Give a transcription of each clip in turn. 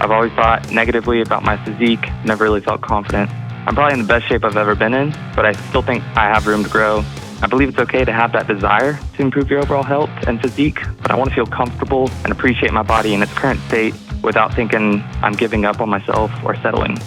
I've always thought negatively about my physique, never really felt confident. I'm probably in the best shape I've ever been in, but I still think I have room to grow. I believe it's okay to have that desire to improve your overall health and physique, but I want to feel comfortable and appreciate my body in its current state without thinking I'm giving up on myself or settling.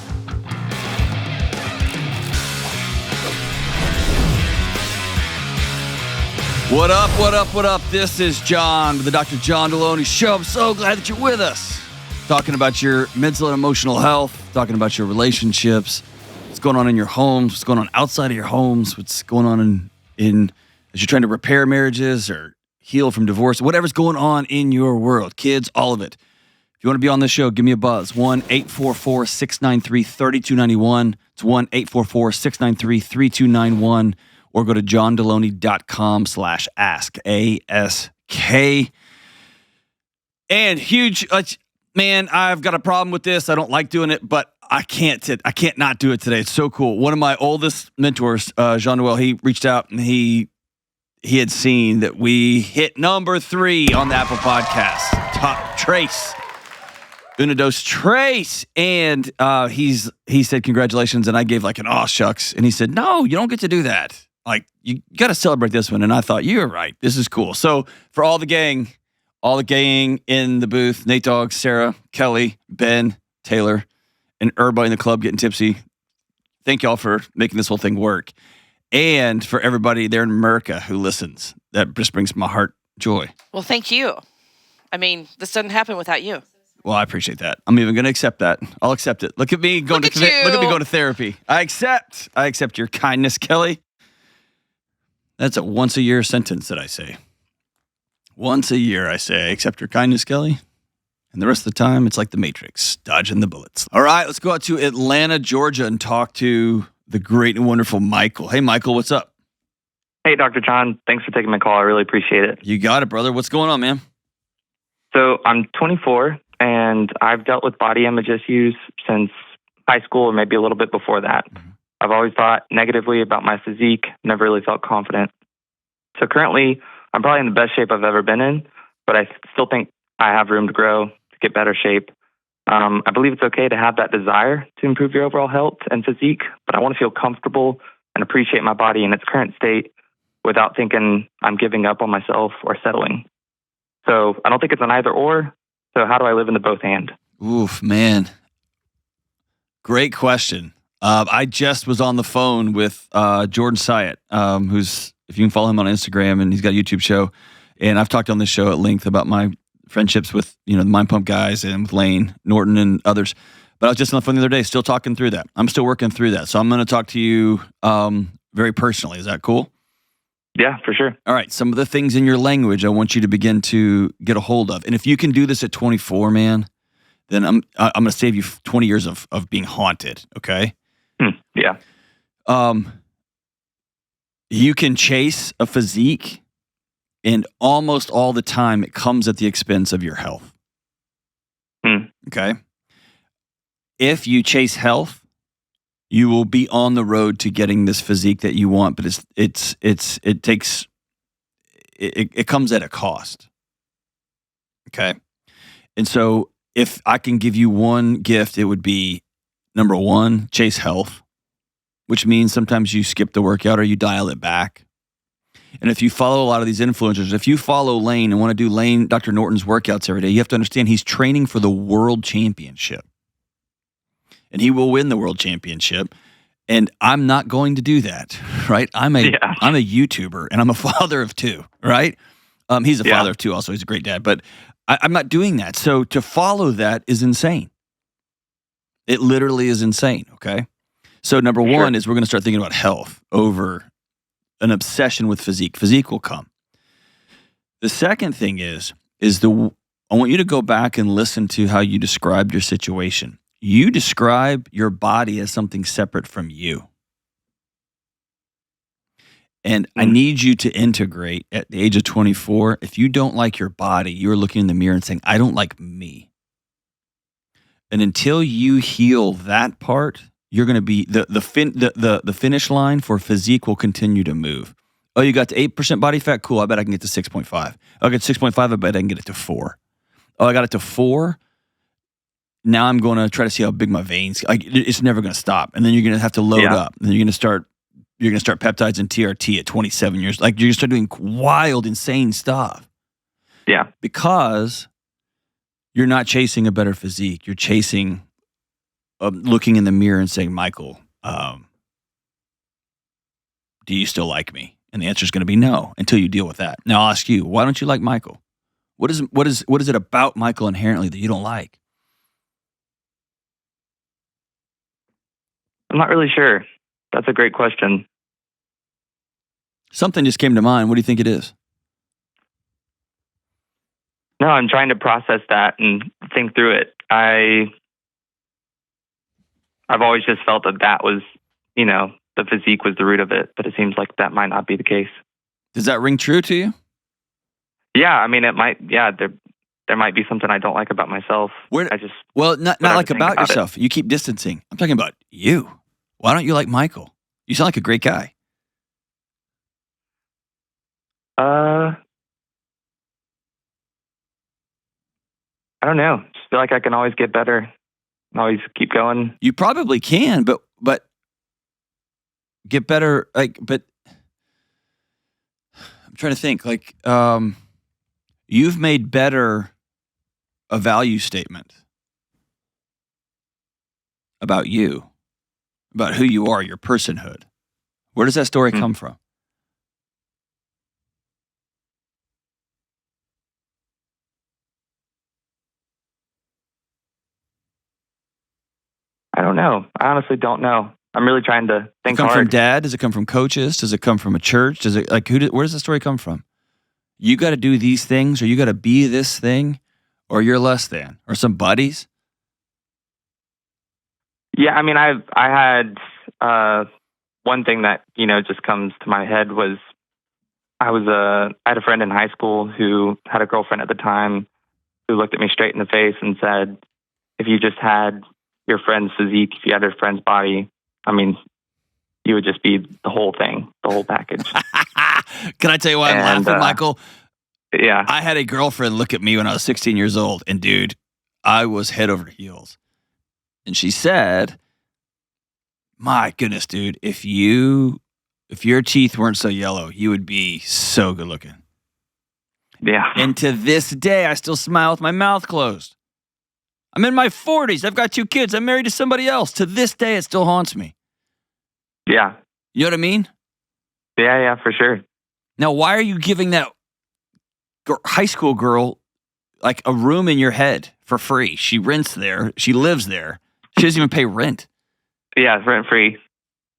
What up, what up, what up? This is John with the Dr. John Delony Show. I'm so glad that you're with us. Talking about your mental and emotional health, talking about your relationships, what's going on in your homes, what's going on outside of your homes, what's going on in as you're trying to repair marriages or heal from divorce, whatever's going on in your world. Kids, all of it. If you want to be on this show, give me a buzz. 1-844-693-3291. It's 1-844-693-3291. Or go to johndelony.com/ask, A-S-K. And huge, man, I've got a problem with this. I don't like doing it, but I can't not do it today. It's so cool. One of my oldest mentors, Jean-Noel, he reached out and he had seen that we hit number 3 on the Apple Podcast. Top Trace. Unidos Trace. And he said, congratulations. And I gave like an aw shucks. And he said, no, you don't get to do that. Like, you got to celebrate this one. And I thought, you're right. This is cool. So for all the gang in the booth, Nate Dogg, Sarah, Kelly, Ben, Taylor, and everybody in the club getting tipsy, thank y'all for making this whole thing work. And for everybody there in America who listens, that just brings my heart joy. Well, thank you. I mean, this doesn't happen without you. Well, I appreciate that. I'm even going to accept that. I'll accept it. Look at me going look at me going to therapy. I accept your kindness, Kelly. That's a once a year sentence that I say. Once a year I say, I accept your kindness, Kelly. And the rest of the time, it's like the Matrix, dodging the bullets. All right, let's go out to Atlanta, Georgia, and talk to the great and wonderful Michael. Hey, Michael, what's up? Hey, Dr. John. Thanks for taking my call. I really appreciate it. You got it, brother. What's going on, man? So I'm 24, and I've dealt with body image issues since high school or maybe a little bit before that. Mm-hmm. I've always thought negatively about my physique, never really felt confident. So currently, I'm probably in the best shape I've ever been in, but I still think I have room to grow, to get better shape. I believe it's okay to have that desire to improve your overall health and physique, but I want to feel comfortable and appreciate my body in its current state without thinking I'm giving up on myself or settling. So I don't think it's an either or. So how do I live in the both and? Oof, man. Great question. I just was on the phone with Jordan Syatt, who's, if you can follow him on Instagram, and he's got a YouTube show. And I've talked on this show at length about my friendships with, the Mind Pump guys and with Lane Norton and others. But I was just on the phone the other day, still talking through that. I'm still working through that. So I'm going to talk to you very personally. Is that cool? Yeah, for sure. All right. Some of the things in your language I want you to begin to get a hold of. And if you can do this at 24, man, then I'm going to save you 20 years of being haunted, okay? Yeah. You can chase a physique, and almost all the time it comes at the expense of your health. Okay? If you chase health, you will be on the road to getting this physique that you want, but it comes at a cost. Okay? And so if I can give you one gift, it would be, number 1, chase health, which means sometimes you skip the workout or you dial it back. And if you follow a lot of these influencers, if you follow Lane and want to do Dr. Norton's workouts every day, you have to understand he's training for the world championship. And he will win the world championship. And I'm not going to do that, right? I'm a YouTuber, and I'm a father of 2, right? He's a father of 2 also. He's a great dad. But I'm not doing that. So to follow that is insane. It literally is insane, okay? So number 1 is we're going to start thinking about health over an obsession with physique. Physique will come. The second thing is I want you to go back and listen to how you described your situation. You describe your body as something separate from you. And I need you to integrate at the age of 24. If you don't like your body, you're looking in the mirror and saying, I don't like me. And until you heal that part, you're going to be the finish line for physique will continue to move. Oh, you got to 8% body fat? Cool. I bet I can get to 6.5. I get 6.5. I bet I can get it to 4. Oh, I got it to 4. now I'm going to try to see how big my veins. Like it's never going to stop, and then you're going to have to load up, and then you're going to start peptides and TRT at 27 years. Like you're going to start doing wild, insane stuff. Yeah, because you're not chasing a better physique. You're chasing looking in the mirror and saying, Michael, do you still like me? And the answer is going to be no until you deal with that. Now I'll ask you, why don't you like Michael? What is it about Michael inherently that you don't like? I'm not really sure. That's a great question. Something just came to mind. What do you think it is? No, I'm trying to process that and think through it. I've always just felt that was, the physique was the root of it, but it seems like that might not be the case. Does that ring true to you? Yeah, I mean, it might. Yeah, there might be something I don't like about myself. Not like about yourself. You keep distancing. I'm talking about you. Why don't you like Michael? You sound like a great guy. I don't know. Just feel like I can always get better. Always keep going. You probably can, but get better. But I'm trying to think. You've made better a value statement about you, about who you are, your personhood. Where does that story come from? I don't know. I honestly don't know. I'm really trying to think hard. Does it come from dad? Does it come from coaches? Does it come from a church? Does it where does the story come from? You got to do these things, or you got to be this thing, or you're less than, or some buddies? Yeah, I mean, I had one thing that just comes to my head was I had a friend in high school who had a girlfriend at the time who looked at me straight in the face and said, "If you just had your friend's physique, if you had her friend's body, I mean, you would just be the whole thing, the whole package." Can I tell you why I'm laughing, Michael? Yeah. I had a girlfriend look at me when I was 16 years old, and dude, I was head over heels. And she said, "My goodness, dude, if your teeth weren't so yellow, you would be so good looking." Yeah. And to this day, I still smile with my mouth closed. I'm in my 40s. I've got 2 kids. I'm married to somebody else. To this day, it still haunts me. Yeah. You know what I mean? Yeah, for sure. Now, why are you giving that high school girl like a room in your head for free? She rents there. She lives there. She doesn't even pay rent. Yeah, it's rent free.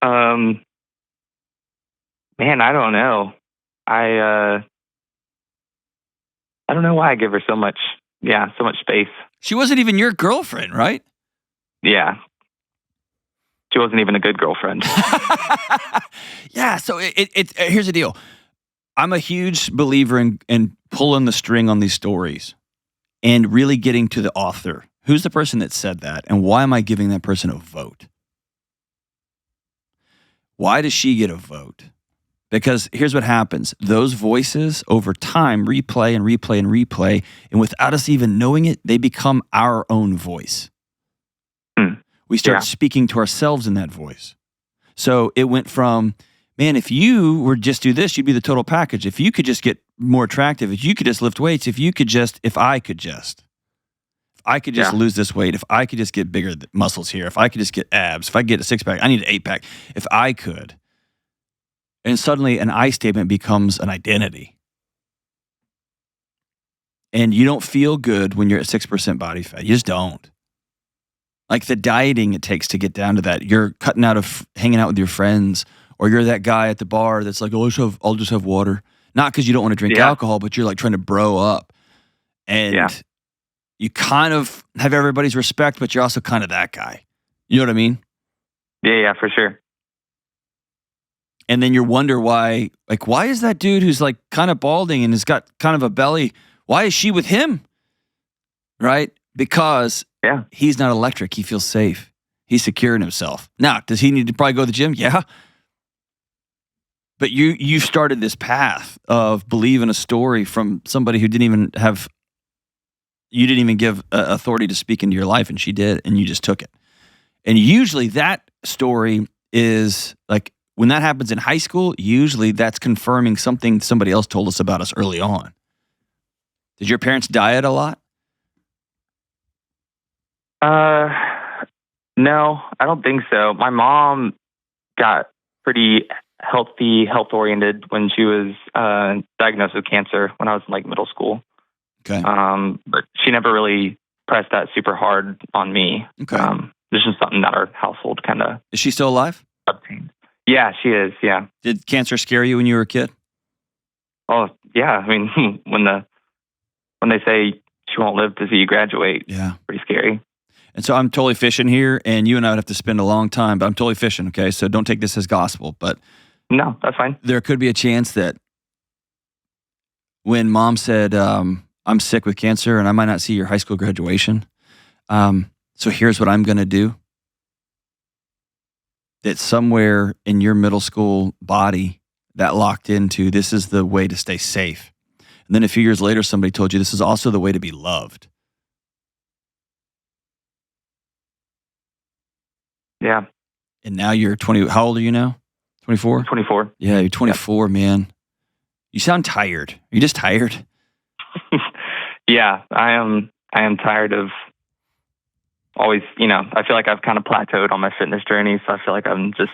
Man, I don't know. I don't know why I give her so much space. She wasn't even your girlfriend, right? Yeah. She wasn't even a good girlfriend. Yeah, so here's the deal. I'm a huge believer in pulling the string on these stories and really getting to the author. Who's the person that said that, and why am I giving that person a vote? Why does she get a vote? Because here's what happens. Those voices over time replay and replay and replay, and without us even knowing it, they become our own voice. We start speaking to ourselves in that voice. So it went from, man, if you were just do this, you'd be the total package. If you could just get more attractive, if you could just lift weights, if I could just lose this weight, if I could just get bigger muscles here, if I could just get abs, if I could get a 6-pack, I need an 8-pack, if I could. And suddenly an I statement becomes an identity. And you don't feel good when you're at 6% body fat. You just don't. Like the dieting it takes to get down to that. You're cutting out of hanging out with your friends, or you're that guy at the bar that's like, "Oh, I'll just have water." Not because you don't want to drink alcohol, but you're like trying to bro up. And you kind of have everybody's respect, but you're also kind of that guy. You know what I mean? Yeah, for sure. And then you wonder why is that dude who's like kind of balding and has got kind of a belly, why is she with him? Right? Because he's not electric. He feels safe. He's secure in himself. Now, does he need to probably go to the gym? Yeah. But you started this path of believing a story from somebody who didn't even have, you didn't even give authority to speak into your life, and she did, and you just took it. And usually that story is like, when that happens in high school, usually that's confirming something somebody else told us about us early on. Did your parents diet a lot? No, I don't think so. My mom got pretty health-oriented when she was diagnosed with cancer when I was in like middle school. Okay. But she never really pressed that super hard on me. Okay. This is something that our household kind of... Is she still alive? obtained. Yeah, she is, yeah. Did cancer scare you when you were a kid? Oh, yeah. I mean, when they say she won't live to see you graduate, yeah, pretty scary. And so I'm totally fishing here, and you and I would have to spend a long time, but I'm totally fishing, okay? So don't take this as gospel, but... No, that's fine. There could be a chance that when mom said, I'm sick with cancer and I might not see your high school graduation, so here's what I'm going to do, that somewhere in your middle school body that locked into, this is the way to stay safe. And then a few years later, somebody told you this is also the way to be loved. Yeah. And now you're 20. How old are you now? 24? 24. Yeah, you're 24, man. You sound tired. Are you just tired? Yeah, I am tired of always, I feel like I've kind of plateaued on my fitness journey, so I feel like I'm just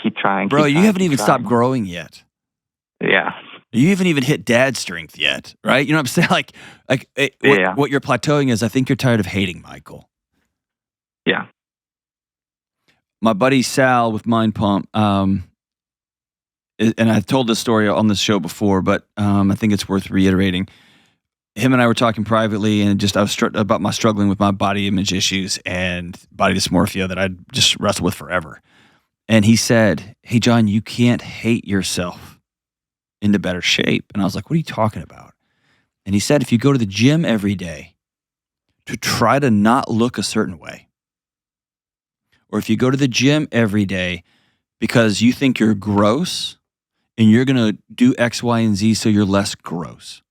keep trying. Bro, you haven't even stopped growing yet. Yeah. You haven't even hit dad strength yet, right? You know what I'm saying? What you're plateauing is, I think you're tired of hating Michael. Yeah. My buddy Sal with Mind Pump, and I've told this story on this show before, but I think it's worth reiterating. Him and I were talking privately, and I was about my struggling with my body image issues and body dysmorphia that I'd just wrestled with forever. And he said, "Hey, John, you can't hate yourself into better shape." And I was like, "What are you talking about?" And he said, if you go to the gym every day to try to not look a certain way, or if you go to the gym every day because you think you're gross and you're going to do X, Y, and Z so you're less gross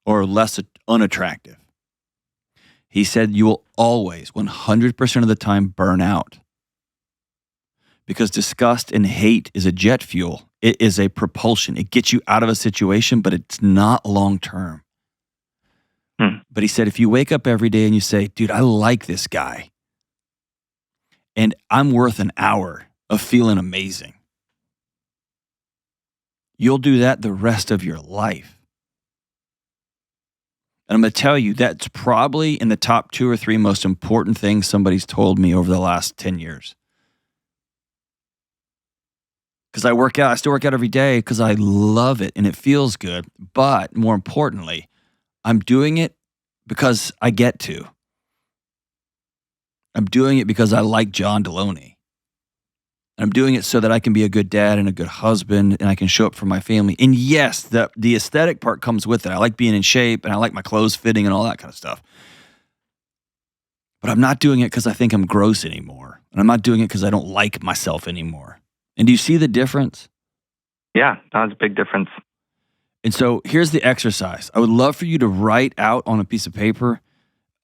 or less unattractive, he said you will always, 100% of the time, burn out. Because disgust and hate is a jet fuel. It is a propulsion. It gets you out of a situation, but it's not long term. But he said, if you wake up every day and you say, dude, I like this guy, and I'm worth an hour of feeling amazing, you'll do that the rest of your life. And I'm going to tell you, that's probably in the top 2 or 3 most important things somebody's told me over the last 10 years. Because I work out, I still work out every day because I love it and it feels good. But more importantly, I'm doing it because I get to. I'm doing it because I like John Delony. And I'm doing it so that I can be a good dad and a good husband, and I can show up for my family. And yes, the aesthetic part comes with it. I like being in shape, and I like my clothes fitting and all that kind of stuff. But I'm not doing it because I think I'm gross anymore. And I'm not doing it because I don't like myself anymore. And do you see the difference? Yeah, that was a big difference. And so here's the exercise. I would love for you to write out on a piece of paper,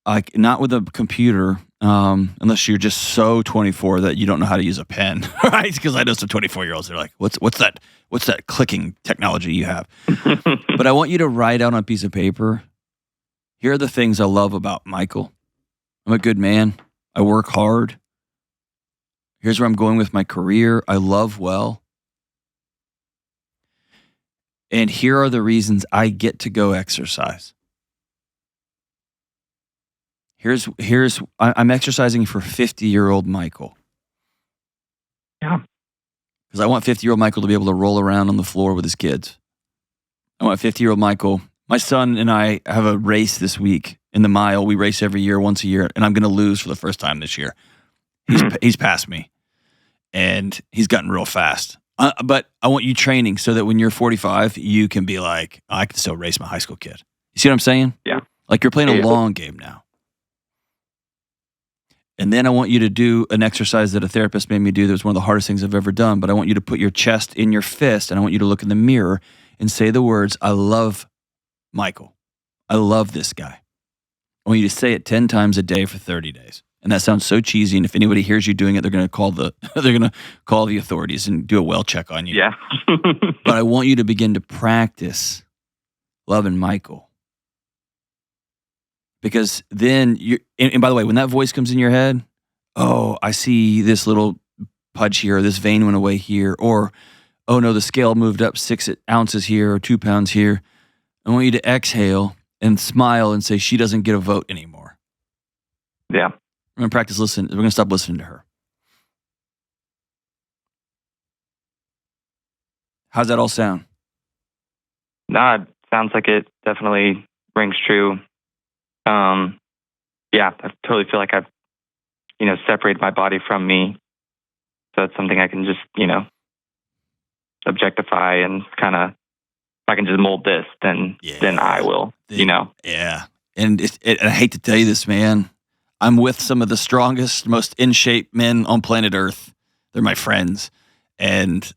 like not with a computer, unless you're just so 24 that you don't know how to use a pen, right? Because I know some 24-year-olds, they're like, what's that clicking technology you have? But I want you to write out on a piece of paper, here are the things I love about Michael. I'm a good man. I work hard. Here's where I'm going with my career. I love well. And here are the reasons I get to go exercise. I'm exercising for 50-year-old Michael. Yeah. Because I want 50-year-old Michael to be able to roll around on the floor with his kids. I want 50-year-old Michael. My son and I have a race this week in the mile. We race every year, once a year, and I'm going to lose for the first time this year. He's passed me, and he's gotten real fast. But I want you training so that when you're 45, you can be like, I can still race my high school kid. You see what I'm saying? Yeah. Like you're playing a long game now. And then I want you to do an exercise that a therapist made me do that was one of the hardest things I've ever done. But I want you to put your chest in your fist, and I want you to look in the mirror and say the words, I love Michael. I love this guy. I want you to say it 10 times a day for 30 days. And that sounds so cheesy. And if anybody hears you doing it, they're going to call the authorities and do a well check on you. Yeah. But I want you to begin to practice loving Michael. Because then and by the way, when that voice comes in your head, oh, I see this little pudge here, or this vein went away here, or, oh no, the scale moved up 6 ounces here or 2 pounds here. I want you to exhale and smile and say, she doesn't get a vote anymore. Yeah. We're going to practice listening. We're going to stop listening to her. How's that all sound? No, it sounds like it definitely rings true. Yeah, I totally feel like I've, separated my body from me. So it's something I can just, objectify and kind of, if I can just mold this, then I will, Yeah. And I hate to tell you this, man. I'm with some of the strongest, most in shape men on planet Earth. They're my friends. And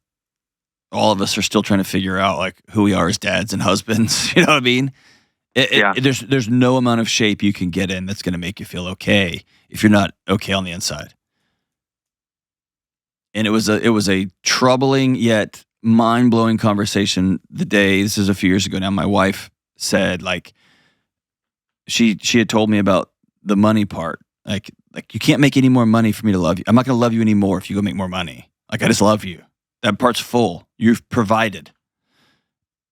all of us are still trying to figure out like who we are as dads and husbands. You know what I mean? There's no amount of shape you can get in that's going to make you feel okay if you're not okay on the inside. And it was a troubling yet mind-blowing conversation the day, this is a few years ago now, my wife said, like, she had told me about the money part. Like you can't make any more money for me to love you. I'm not going to love you anymore if you go make more money. Like, I just love you. That part's full. You've provided.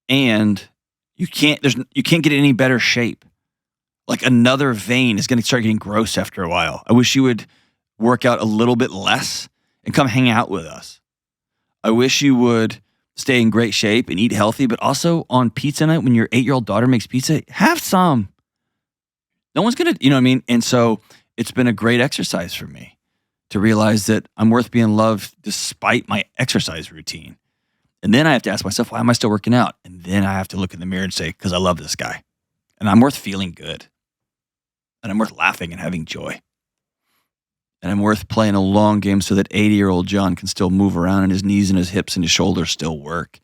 And you can't get any better shape. Like, another vein is going to start getting gross after a while. I wish you would work out a little bit less and come hang out with us. I wish you would stay in great shape and eat healthy, but also on pizza night when your 8-year-old daughter makes pizza, have some. No one's going to, you know what I mean? And so it's been a great exercise for me to realize that I'm worth being loved despite my exercise routine. And then I have to ask myself, why am I still working out? And then I have to look in the mirror and say, because I love this guy. And I'm worth feeling good. And I'm worth laughing and having joy. And I'm worth playing a long game so that 80-year-old John can still move around and his knees and his hips and his shoulders still work.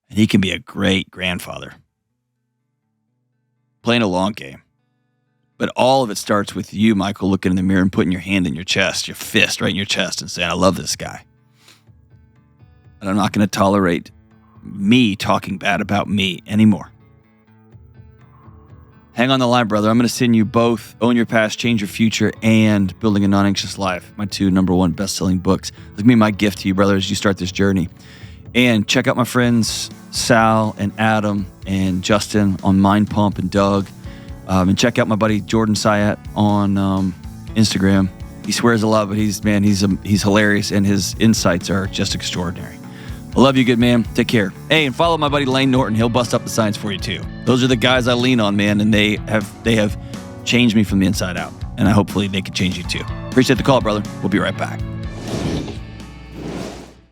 And he can be a great grandfather. Playing a long game. But all of it starts with you, Michael, looking in the mirror and putting your hand in your chest, your fist right in your chest and saying, I love this guy. And I'm not going to tolerate me talking bad about me anymore. Hang on the line, brother. I'm going to send you both Own Your Past, Change Your Future, and Building a Non-Anxious Life, my 2 #1 best-selling books. This will be my gift to you, brother, as you start this journey. And check out my friends Sal and Adam and Justin on Mind Pump and Doug. And check out my buddy Jordan Syat on Instagram. He swears a lot, but he's hilarious, and his insights are just extraordinary. I love you, good man. Take care. Hey, and follow my buddy Lane Norton. He'll bust up the science for you too. Those are the guys I lean on, man, and they have changed me from the inside out. And hopefully they can change you too. Appreciate the call, brother. We'll be right back.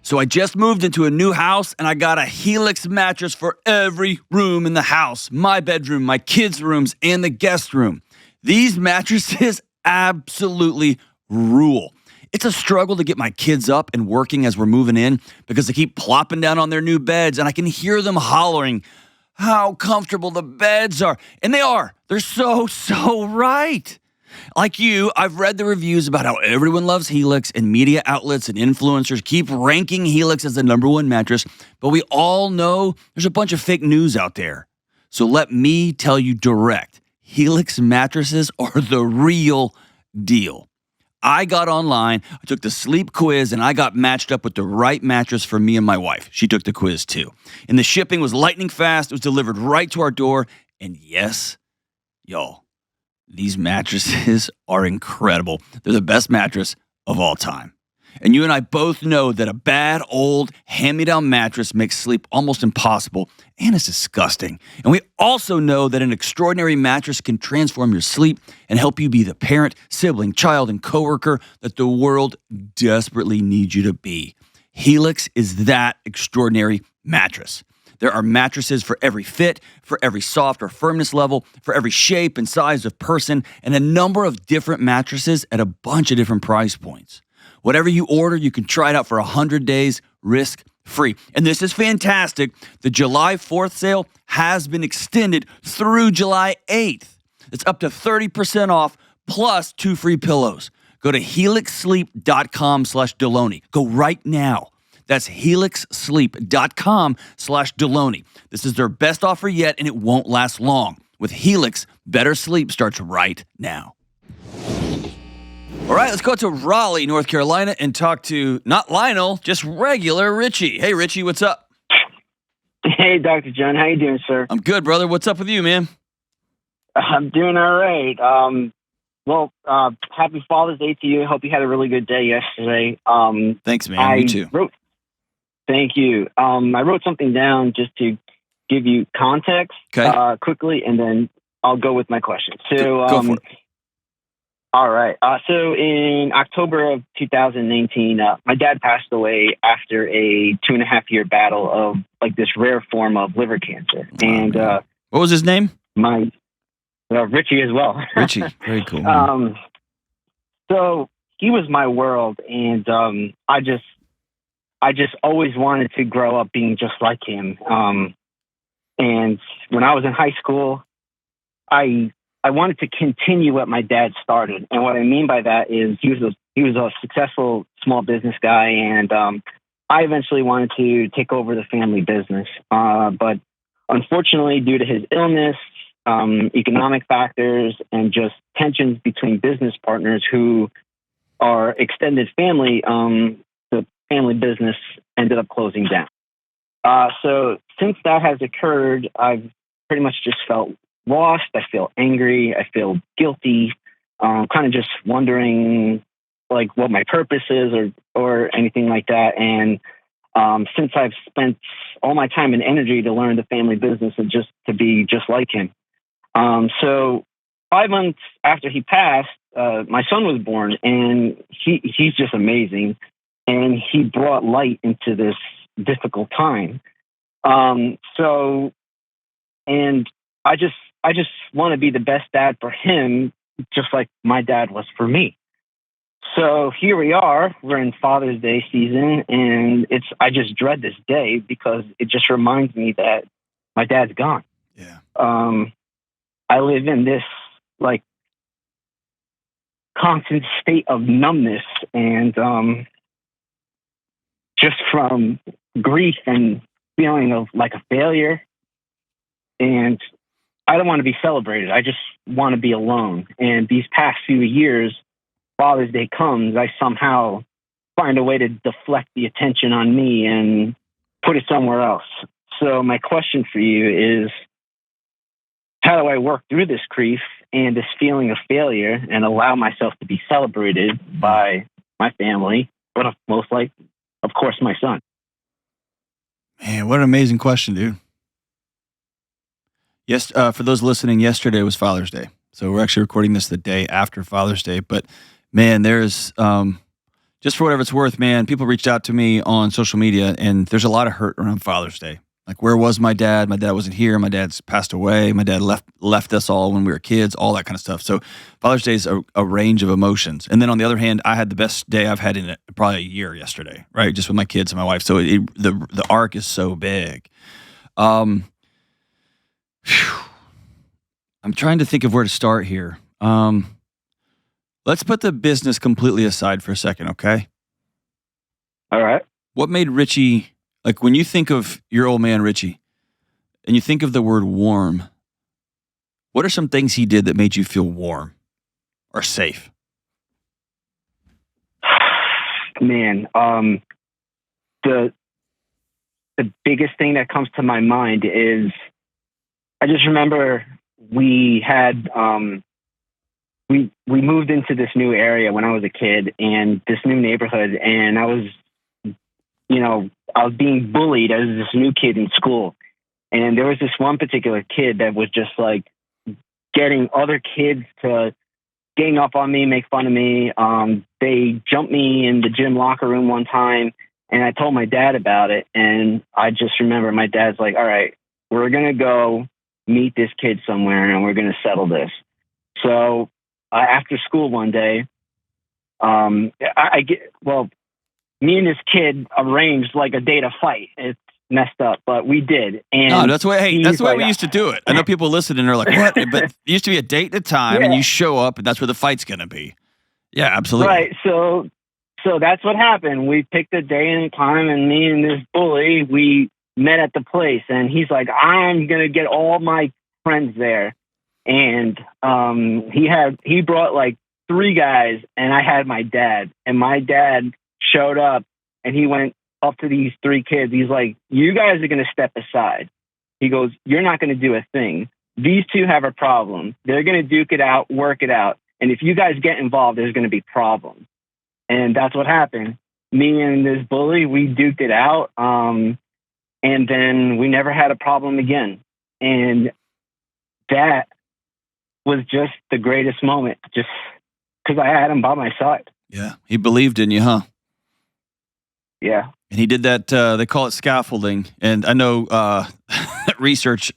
So I just moved into a new house, and I got a Helix mattress for every room in the house. My bedroom, my kids' rooms, and the guest room. These mattresses absolutely rule. It's a struggle to get my kids up and working as we're moving in because they keep plopping down on their new beds, and I can hear them hollering how comfortable the beds are. And they are. They're so right. Like you, I've read the reviews about how everyone loves Helix, and media outlets and influencers keep ranking Helix as the #1 mattress, but we all know there's a bunch of fake news out there. So let me tell you direct, Helix mattresses are the real deal. I got online, I took the sleep quiz, and I got matched up with the right mattress for me and my wife. She took the quiz too. And the shipping was lightning fast. It was delivered right to our door. And yes, y'all, these mattresses are incredible. They're the best mattress of all time. And you and I both know that a bad, old, hand-me-down mattress makes sleep almost impossible, and it's disgusting. And we also know that an extraordinary mattress can transform your sleep and help you be the parent, sibling, child, and coworker that the world desperately needs you to be. Helix is that extraordinary mattress. There are mattresses for every fit, for every soft or firmness level, for every shape and size of person, and a number of different mattresses at a bunch of different price points. Whatever you order, you can try it out for 100 days, risk-free. And this is fantastic. The July 4th sale has been extended through July 8th. It's up to 30% off plus 2 free pillows. Go to helixsleep.com/Delony. Go right now. That's helixsleep.com/Delony. This is their best offer yet, and it won't last long. With Helix, better sleep starts right now. All right, let's go to Raleigh, North Carolina, and talk to, not Lionel, just regular Richie. Hey, Richie, what's up? Hey, Dr. John. How you doing, sir? I'm good, brother. What's up with you, man? I'm doing all right. Happy Father's Day to you. I hope you had a really good day yesterday. Thanks, man. Me too. Thank you. I wrote something down just to give you context quickly, and then I'll go with my question. So, go for it. All right. So in October of 2019, my dad passed away after a 2.5-year battle of like this rare form of liver cancer. And what was his name? Richie as well. Richie, very cool. So he was my world, and I just always wanted to grow up being just like him. And when I was in high school, I wanted to continue what my dad started. And what I mean by that is he was a successful small business guy, and I eventually wanted to take over the family business. But unfortunately, due to his illness, economic factors, and just tensions between business partners who are extended family, the family business ended up closing down. So since that has occurred, I've pretty much just felt lost. I feel angry. I feel guilty. Kind of just wondering like what my purpose is or anything like that. And since I've spent all my time and energy to learn the family business and just to be just like him. So 5 months after he passed, my son was born, and he's just amazing. And he brought light into this difficult time. And I just want to be the best dad for him, just like my dad was for me. So here we are. We're in Father's Day season, and I just dread this day because it just reminds me that my dad's gone. Yeah. I live in this like constant state of numbness and just from grief and feeling of like a failure. And I don't want to be celebrated. I just want to be alone. And these past few years, Father's Day comes, I somehow find a way to deflect the attention on me and put it somewhere else. So my question for you is, how do I work through this grief and this feeling of failure and allow myself to be celebrated by my family, but most like, of course, my son? Man, what an amazing question, dude. Yes, for those listening, yesterday was Father's Day. So we're actually recording this the day after Father's Day. But man, there's, just for whatever it's worth, man, people reached out to me on social media, and there's a lot of hurt around Father's Day. Like, where was my dad? My dad wasn't here. My dad's passed away. My dad left us all when we were kids, all that kind of stuff. So Father's Day is a range of emotions. And then on the other hand, I had the best day I've had in probably a year yesterday, right? Just with my kids and my wife. So the arc is so big. I'm trying to think of where to start here. Let's put the business completely aside for a second, okay? All right. What made Richie, like when you think of your old man Richie, and you think of the word warm, what are some things he did that made you feel warm or safe? Man, the biggest thing that comes to my mind is I just remember we had we moved into this new area when I was a kid, and this new neighborhood, and I was being bullied as this new kid in school. And there was this one particular kid that was just like getting other kids to gang up on me, make fun of me. They jumped me in the gym locker room one time, and I told my dad about it. And I just remember my dad's like, all right, we're going to go meet this kid somewhere and we're going to settle this. So after school one day, me and this kid arranged like a day to fight. messed up, but we did. And no, that's why. Hey, that's the way like, we used to do it. I know people listening are like, "What?" But it used to be a date at a time, and you show up, and that's where the fight's going to be. Yeah, absolutely. Right. So that's what happened. We picked a day and a time, and me and this bully, we met at the place, and he's like, "I'm gonna get all my friends there," and he brought like 3 guys, and I had my dad, and my dad showed up, and he went up to these 3 kids. He's like, "You guys are gonna step aside." He goes, "You're not gonna do a thing. These 2 have a problem. They're gonna duke it out, work it out. And if you guys get involved, there's going to be problems." And that's what happened. Me and this bully, we duked it out. And then we never had a problem again. And that was just the greatest moment, just because I had him by my side. Yeah. He believed in you, huh? Yeah. And he did that, they call it scaffolding. And I know research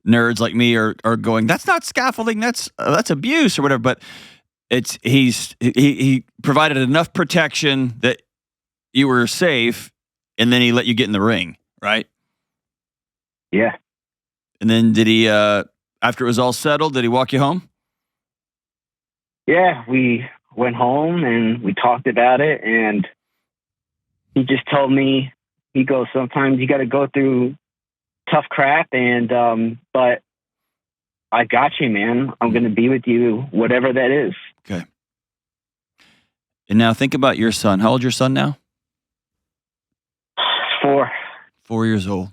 nerds like me are going, "That's not scaffolding, that's abuse," or whatever. But he provided enough protection that you were safe, and then he let you get in the ring, right? Yeah. And then did he, after it was all settled, did he walk you home? Yeah, we went home and we talked about it, and he just told me, he goes, "Sometimes you got to go through tough crap, and but I got you, man. I'm going to be with you, whatever that is." Okay. And now think about your son. How old is your son now? 4. 4 years old.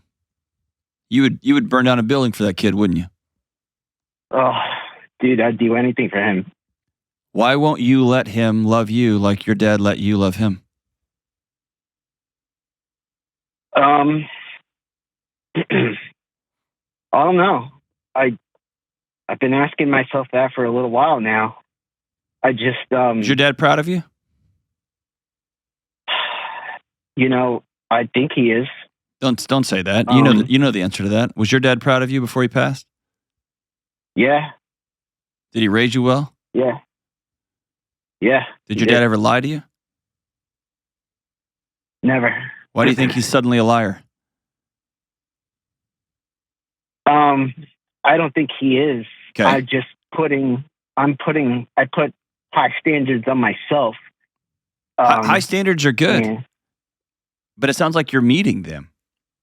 You would burn down a building for that kid, wouldn't you? Oh, dude, I'd do anything for him. Why won't you let him love you like your dad let you love him? I don't know. I've been asking myself that for a little while now. I just Is your dad proud of you? I think he is. Don't say that. You know the answer to that. Was your dad proud of you before he passed? Yeah. Did he raise you well? Yeah. Yeah. Did your dad ever lie to you? Never. Why do you think he's suddenly a liar? I don't think he is. Okay. I put high standards on myself. High standards are good, yeah. but it sounds like you're meeting them.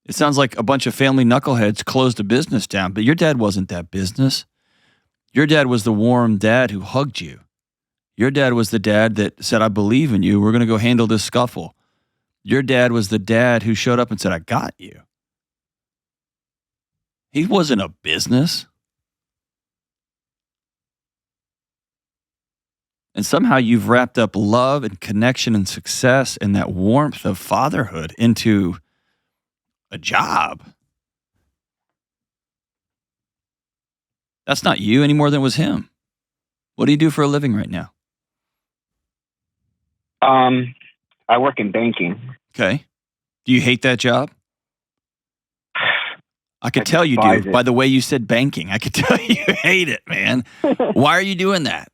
It sounds like a bunch of family knuckleheads closed a business down, but your dad wasn't that business. Your dad was the warm dad who hugged you. Your dad was the dad that said, "I believe in you. We're going to go handle this scuffle." Your dad was the dad who showed up and said, "I got you." He wasn't a business. And somehow you've wrapped up love and connection and success and that warmth of fatherhood into a job. That's not you any more than it was him. What do you do for a living right now? I work in banking. Okay. Do you hate that job? I could tell you do. By the way you said banking, I could tell you hate it, man. Why are you doing that?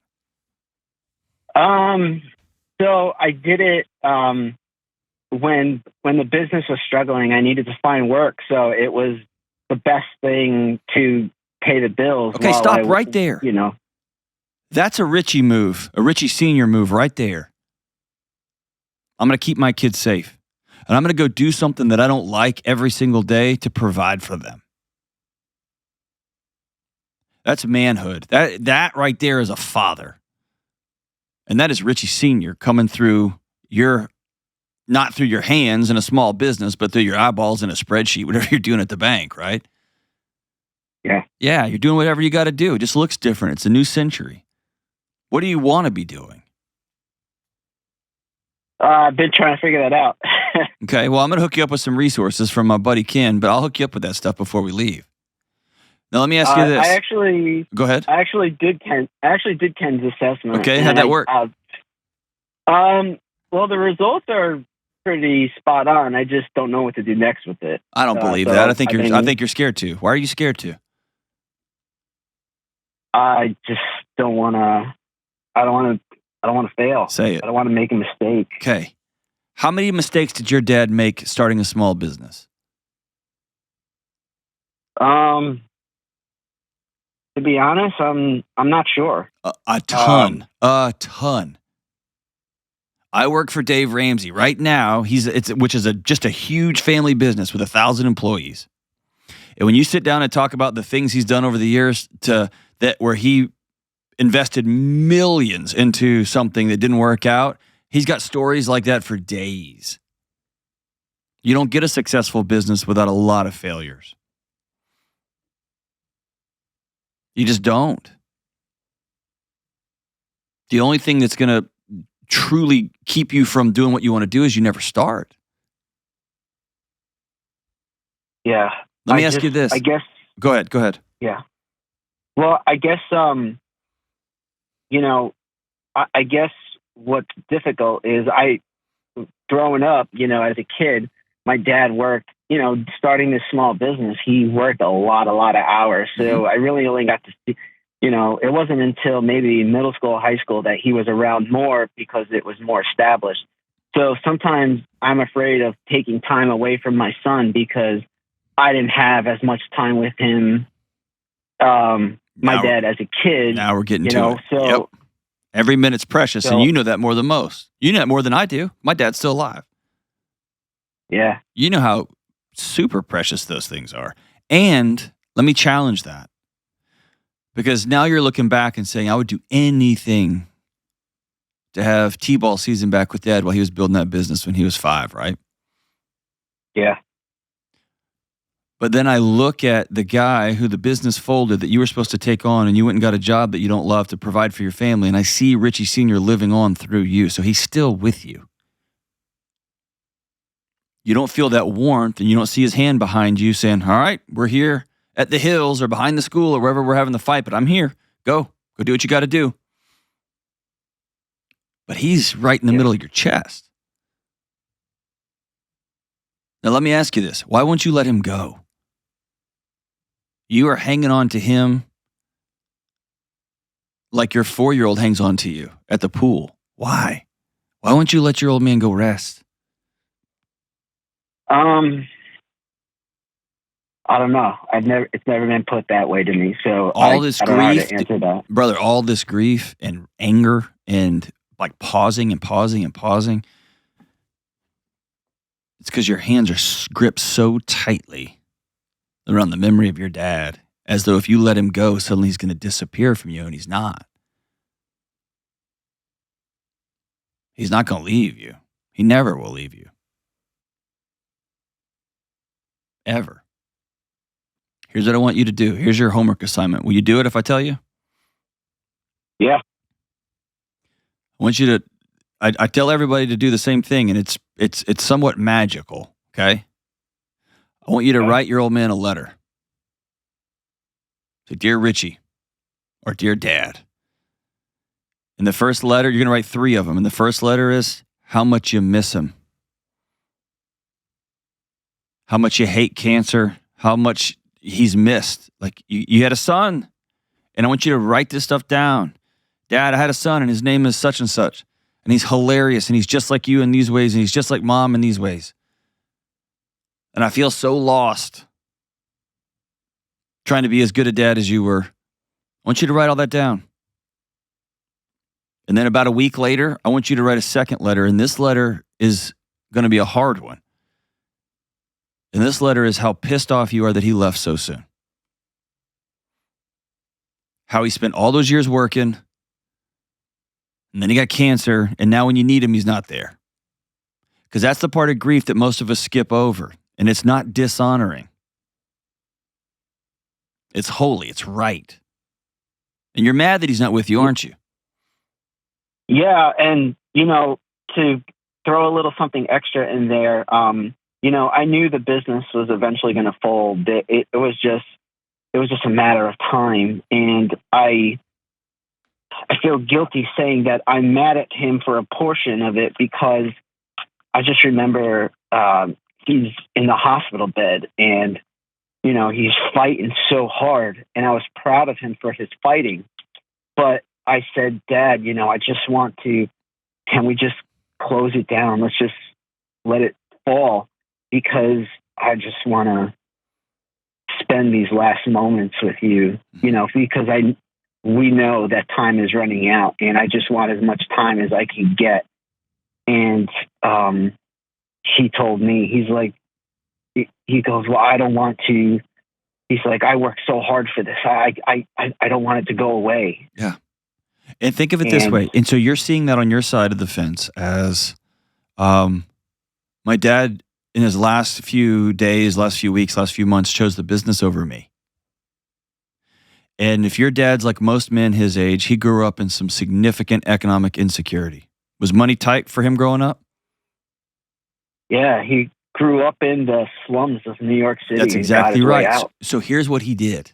So I did it when the business was struggling. I needed to find work, so it was the best thing to pay the bills. Okay, stop right there. That's a Richie move, a Richie Senior move right there. I'm going to keep my kids safe, and I'm going to go do something that I don't like every single day to provide for them. That's manhood. That right there is a father. And that is Richie Senior coming through not through your hands in a small business, but through your eyeballs in a spreadsheet, whatever you're doing at the bank, right? Yeah. Yeah, you're doing whatever you got to do. It just looks different. It's a new century. What do you want to be doing? I've been trying to figure that out. Okay, well, I'm going to hook you up with some resources from my buddy Ken, but I'll hook you up with that stuff before we leave. Now, let me ask you this. Go ahead. I actually did Ken's assessment. Okay, how'd that work? Well, the results are pretty spot on. I just don't know what to do next with it. I don't believe that. I think you're scared to. Why are you scared to? I just don't want to. I don't want to fail. Say it. I don't want to make a mistake. Okay. How many mistakes did your dad make starting a small business? To be honest, I'm not sure. A ton. I work for Dave Ramsey right now. Which is just a huge family business with 1,000 employees. And when you sit down and talk about the things he's done over the years where he invested millions into something that didn't work out, he's got stories like that for days. You don't get a successful business without a lot of failures. You just don't. The only thing that's going to truly keep you from doing what you want to do is you never start. Yeah. Let me ask you this. I guess. Go ahead. Yeah. Well, I guess, I guess what's difficult is growing up, as a kid, my dad worked, starting this small business, he worked a lot of hours. So I really only got to see, it wasn't until maybe middle school, high school that he was around more because it was more established. So sometimes I'm afraid of taking time away from my son because I didn't have as much time with him, my dad as a kid. Now we're getting to it. So yep. Every minute's precious, and you know that more than most. You know that more than I do. My dad's still alive. Yeah. You know how super precious those things are. And let me challenge that. Because now you're looking back and saying, I would do anything to have T-ball season back with Dad while he was building that business when he was 5, right? Yeah. But then I look at the guy who the business folded that you were supposed to take on, and you went and got a job that you don't love to provide for your family, and I see Richie Sr. living on through you, so he's still with you. You don't feel that warmth, and you don't see his hand behind you saying, all right, we're here at the hills or behind the school or wherever we're having the fight, but I'm here. Go do what you got to do. But he's right in the middle of your chest. Now, let me ask you this. Why won't you let him go? You are hanging on to him like your 4-year-old hangs on to you at the pool. Why? Why won't you let your old man go rest? I don't know. It's never been put that way to me. So all this grief, I don't know how to answer that. Brother, all this grief and anger and like pausing. It's because your hands are gripped so tightly around the memory of your dad, as though if you let him go, suddenly he's going to disappear from you, and he's not. He's not going to leave you. He never will leave you. Ever. Here's what I want you to do. Here's your homework assignment. Will you do it if I tell you? Yeah. I want you to, I tell everybody to do the same thing, and it's somewhat magical, okay? I want you to write your old man a letter. Say, Dear Richie, or Dear Dad. In the first letter, you're going to write 3 of them. And the first letter is how much you miss him. How much you hate cancer. How much he's missed. Like, you had a son, and I want you to write this stuff down. Dad, I had a son, and his name is such and such. And he's hilarious, and he's just like you in these ways, and he's just like Mom in these ways. And I feel so lost trying to be as good a dad as you were. I want you to write all that down. And then about a week later, I want you to write a second letter. And this letter is going to be a hard one. And this letter is how pissed off you are that he left so soon. How he spent all those years working, and then he got cancer, and now when you need him, he's not there. Because that's the part of grief that most of us skip over. And it's not dishonoring. It's holy. It's right. And you're mad that he's not with you, aren't you? Yeah, and, to throw a little something extra in there, I knew the business was eventually going to fold. It was just a matter of time. And I feel guilty saying that I'm mad at him for a portion of it because I just remember he's in the hospital bed and, he's fighting so hard. And I was proud of him for his fighting. But I said, Dad, I just want to, can we just close it down? Let's just let it fall because I just want to spend these last moments with you, because we know that time is running out, and I just want as much time as I can get. And he told me, he's like, he goes, well, I don't want to. He's like, I worked so hard for this. I don't want it to go away. Yeah. And think of it this way. And so you're seeing that on your side of the fence as my dad in his last few days, last few weeks, last few months chose the business over me. And if your dad's like most men his age, he grew up in some significant economic insecurity. Was money tight for him growing up? Yeah, he grew up in the slums of New York City. That's exactly right. So here's what he did.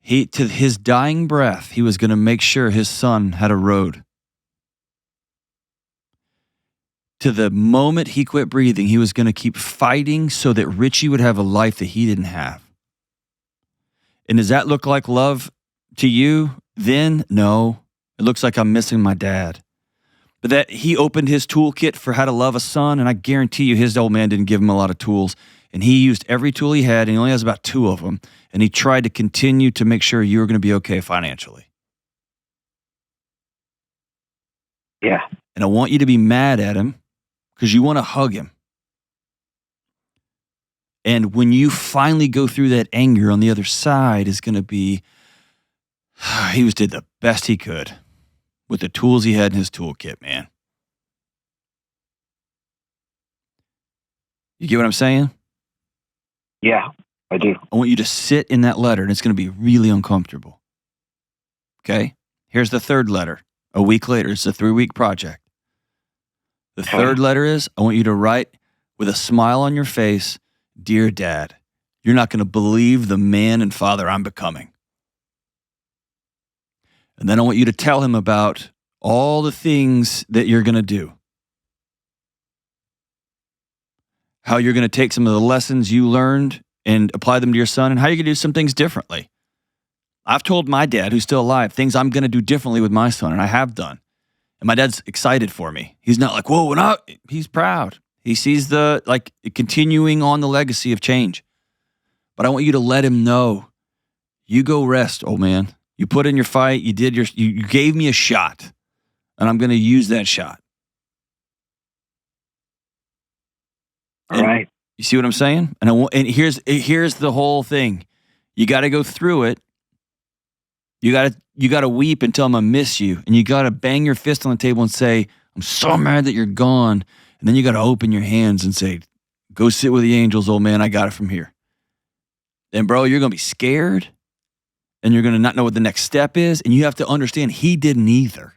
To his dying breath, he was going to make sure his son had a road. To the moment he quit breathing, he was going to keep fighting so that Richie would have a life that he didn't have. And does that look like love to you then? No. It looks like I'm missing my dad. But that he opened his toolkit for how to love a son, and I guarantee you his old man didn't give him a lot of tools. And he used every tool he had, and he only has about 2 of them. And he tried to continue to make sure you were going to be okay financially. Yeah. And I want you to be mad at him because you want to hug him. And when you finally go through that anger, on the other side is going to be, he did the best he could with the tools he had in his toolkit, man. You get what I'm saying? Yeah, I do. I want you to sit in that letter, and it's going to be really uncomfortable. Okay? Here's the 3rd letter. A week later, it's a 3-week project. The 3rd letter is, I want you to write with a smile on your face, Dear Dad, you're not going to believe the man and father I'm becoming. And then I want you to tell him about all the things that you're going to do. How you're going to take some of the lessons you learned and apply them to your son, and how you're going to do some things differently. I've told my dad, who's still alive, things I'm going to do differently with my son, and I have done. And my dad's excited for me. He's not like, whoa, no. He's proud. He sees continuing on the legacy of change. But I want you to let him know, you go rest, old man. You put in your fight. You gave me a shot, and I'm going to use that shot. All right. You see what I'm saying? And here's the whole thing. You got to go through it. You got to weep and tell him I miss you, and you got to bang your fist on the table and say, I'm so mad that you're gone. And then you got to open your hands and say, go sit with the angels, old man. I got it from here. And bro, you're going to be scared, and you're going to not know what the next step is. And you have to understand he didn't either.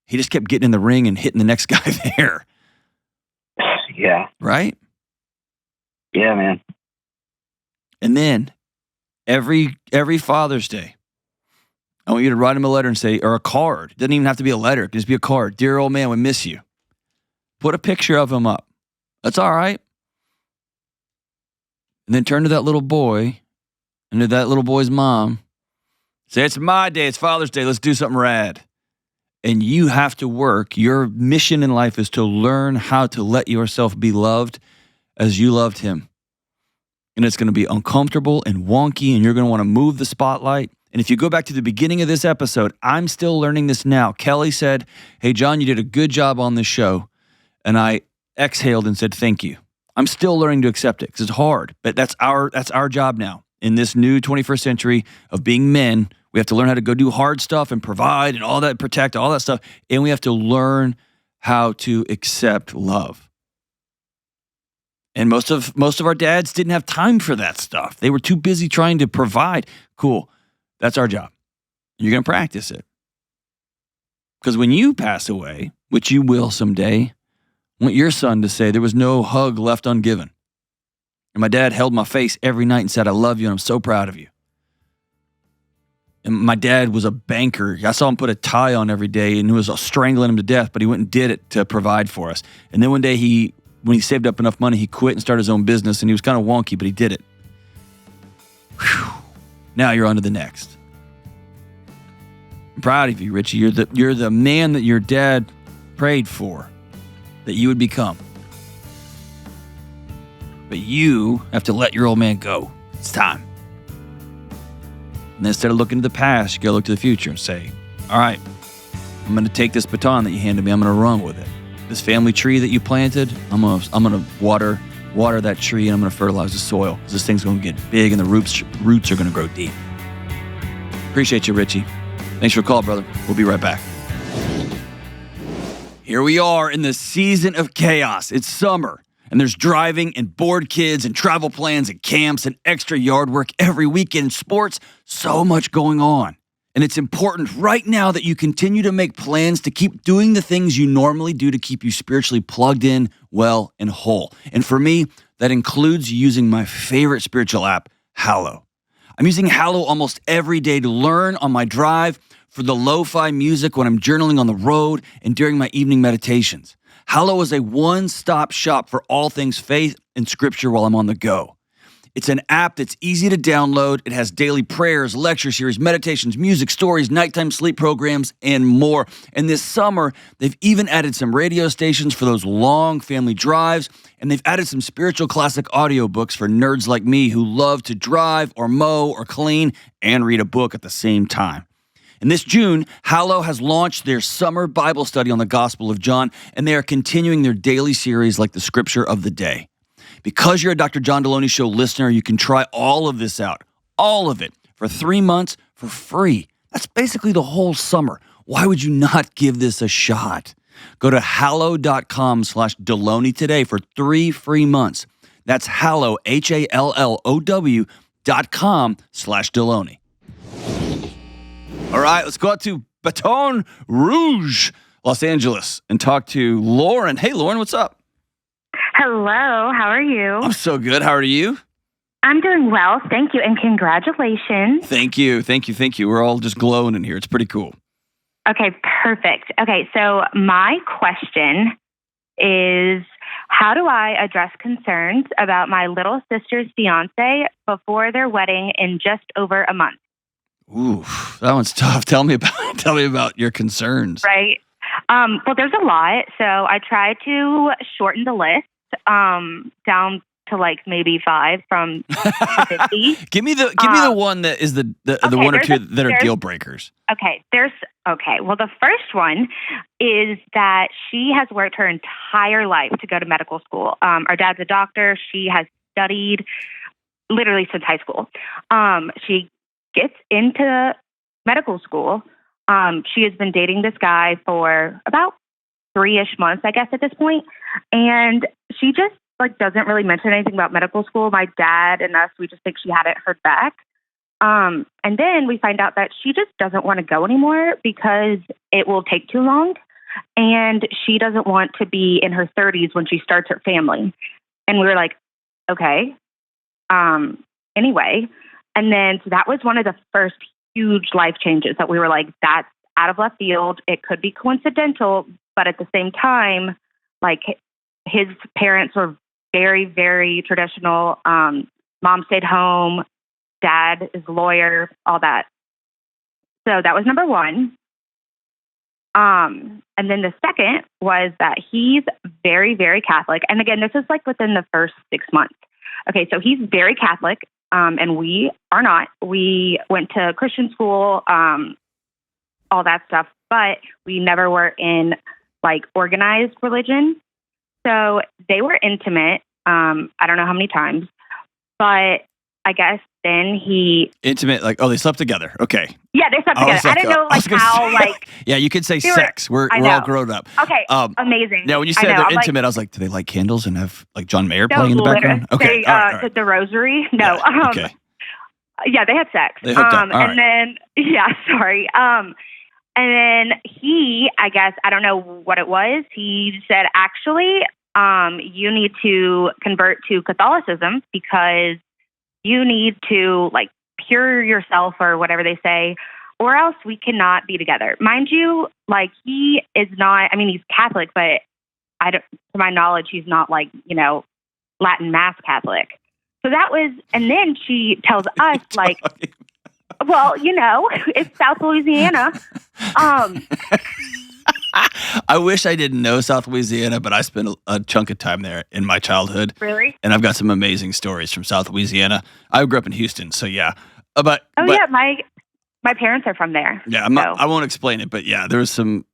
He just kept getting in the ring and hitting the next guy there. Yeah. Right? Yeah, man. And then every Father's Day, I want you to write him a letter and say, or a card. It doesn't even have to be a letter. It can just be a card. Dear old man, we miss you. Put a picture of him up. That's all right. And then turn to that little boy and to that little boy's mom. Say, it's my day. It's Father's Day. Let's do something rad. And you have to work. Your mission in life is to learn how to let yourself be loved as you loved him. And it's going to be uncomfortable and wonky, and you're going to want to move the spotlight. And if you go back to the beginning of this episode, I'm still learning this now. Kelly said, hey, John, you did a good job on this show. And I exhaled and said, thank you. I'm still learning to accept it because it's hard, but that's our job now. In this new 21st century of being men, we have to learn how to go do hard stuff and provide and all that, protect, all that stuff. And we have to learn how to accept love. And most of our dads didn't have time for that stuff. They were too busy trying to provide. Cool. That's our job. You're going to practice it. Because when you pass away, which you will someday, I want your son to say there was no hug left ungiven. And my dad held my face every night and said, I love you and I'm so proud of you. And my dad was a banker. I saw him put a tie on every day and it was strangling him to death, but he went and did it to provide for us. And then one day when he saved up enough money, he quit and started his own business, and he was kind of wonky, but he did it. Whew. Now you're on to the next. I'm proud of you, Richie. You're the man that your dad prayed for, that you would become. But you have to let your old man go. It's time. And instead of looking to the past, you got to look to the future and say, all right, I'm going to take this baton that you handed me. I'm going to run with it. This family tree that you planted, I'm going to water that tree, and I'm going to fertilize the soil, because this thing's going to get big and the roots are going to grow deep. Appreciate you, Richie. Thanks for the call, brother. We'll be right back. Here we are in the season of chaos. It's summer, and there's driving and bored kids and travel plans and camps and extra yard work every weekend, sports, so much going on. And it's important right now that you continue to make plans to keep doing the things you normally do to keep you spiritually plugged in, well, and whole. And for me, that includes using my favorite spiritual app, Hallow. I'm using Hallow almost every day to learn on my drive, for the lo-fi music when I'm journaling on the road, and during my evening meditations. Hallow is a one-stop shop for all things faith and scripture while I'm on the go. It's an app that's easy to download. It has daily prayers, lecture series, meditations, music, stories, nighttime sleep programs, and more. And this summer, they've even added some radio stations for those long family drives, and they've added some spiritual classic audiobooks for nerds like me who love to drive or mow or clean and read a book at the same time. And this June, Hallow has launched their summer Bible study on the Gospel of John, and they are continuing their daily series like the Scripture of the Day. Because you're a Dr. John Delony Show listener, you can try all of this out, all of it, for 3 months for free. That's basically the whole summer. Why would you not give this a shot? Go to hallow.com/Delony today for 3 free months. That's Hallow, HALLOW.com/Delony. All right, let's go out to Baton Rouge, Los Angeles, and talk to Lauren. Hey, Lauren, what's up? Hello, how are you? I'm so good. How are you? I'm doing well, thank you, and congratulations. Thank you. We're all just glowing in here. It's pretty cool. Okay, perfect. Okay, so my question is, how do I address concerns about my little sister's fiancé before their wedding in just over a month? Ooh, that one's tough. Tell me about your concerns. Right. Well, there's a lot, so I try to shorten the list down to like maybe 5 from 50. Give me the one that is the one or two that are deal breakers. Okay. Well, the first one is that she has worked her entire life to go to medical school. Our dad's a doctor. She has studied literally since high school. She gets into medical school. She has been dating this guy for about 3-ish months, I guess, at this point. And she just doesn't really mention anything about medical school. My dad and us, we just think she hadn't heard back. And then we find out that she just doesn't want to go anymore because it will take too long. And she doesn't want to be in her 30s when she starts her family. And we were like, okay. Anyway. And then so that was one of the first huge life changes that we were like, that's out of left field. It could be coincidental, but at the same time, his parents were very, very traditional. Mom stayed home. Dad is a lawyer, all that. So that was number one. And then the second was that he's very, very Catholic. And again, this is within the first 6 months. Okay, so he's very Catholic. And we are not. We went to Christian school, all that stuff, but we never were in organized religion. So they were intimate. I don't know how many times, but I guess then he... Intimate, they slept together. Okay. Yeah, they slept together. I didn't know how, Yeah, you could say sex. We're all grown up. Okay, amazing. Yeah, when you said they're intimate, I was like, do they light candles and have John Mayer playing in the background? Okay. They did the rosary. No. Yeah, okay. Yeah, they had sex. They hooked up. All right. Then, sorry. And then he, I guess, I don't know what it was. He said, actually, you need to convert to Catholicism because you need to pure yourself or whatever they say, or else we cannot be together. Mind you, he is not, he's Catholic, but to my knowledge, he's not Latin Mass Catholic. So that was, and then she tells us well, it's South Louisiana. I wish I didn't know South Louisiana, but I spent a chunk of time there in my childhood. Really? And I've got some amazing stories from South Louisiana. I grew up in Houston, so yeah. Yeah, my parents are from there. Yeah, I won't explain it, but yeah, there were some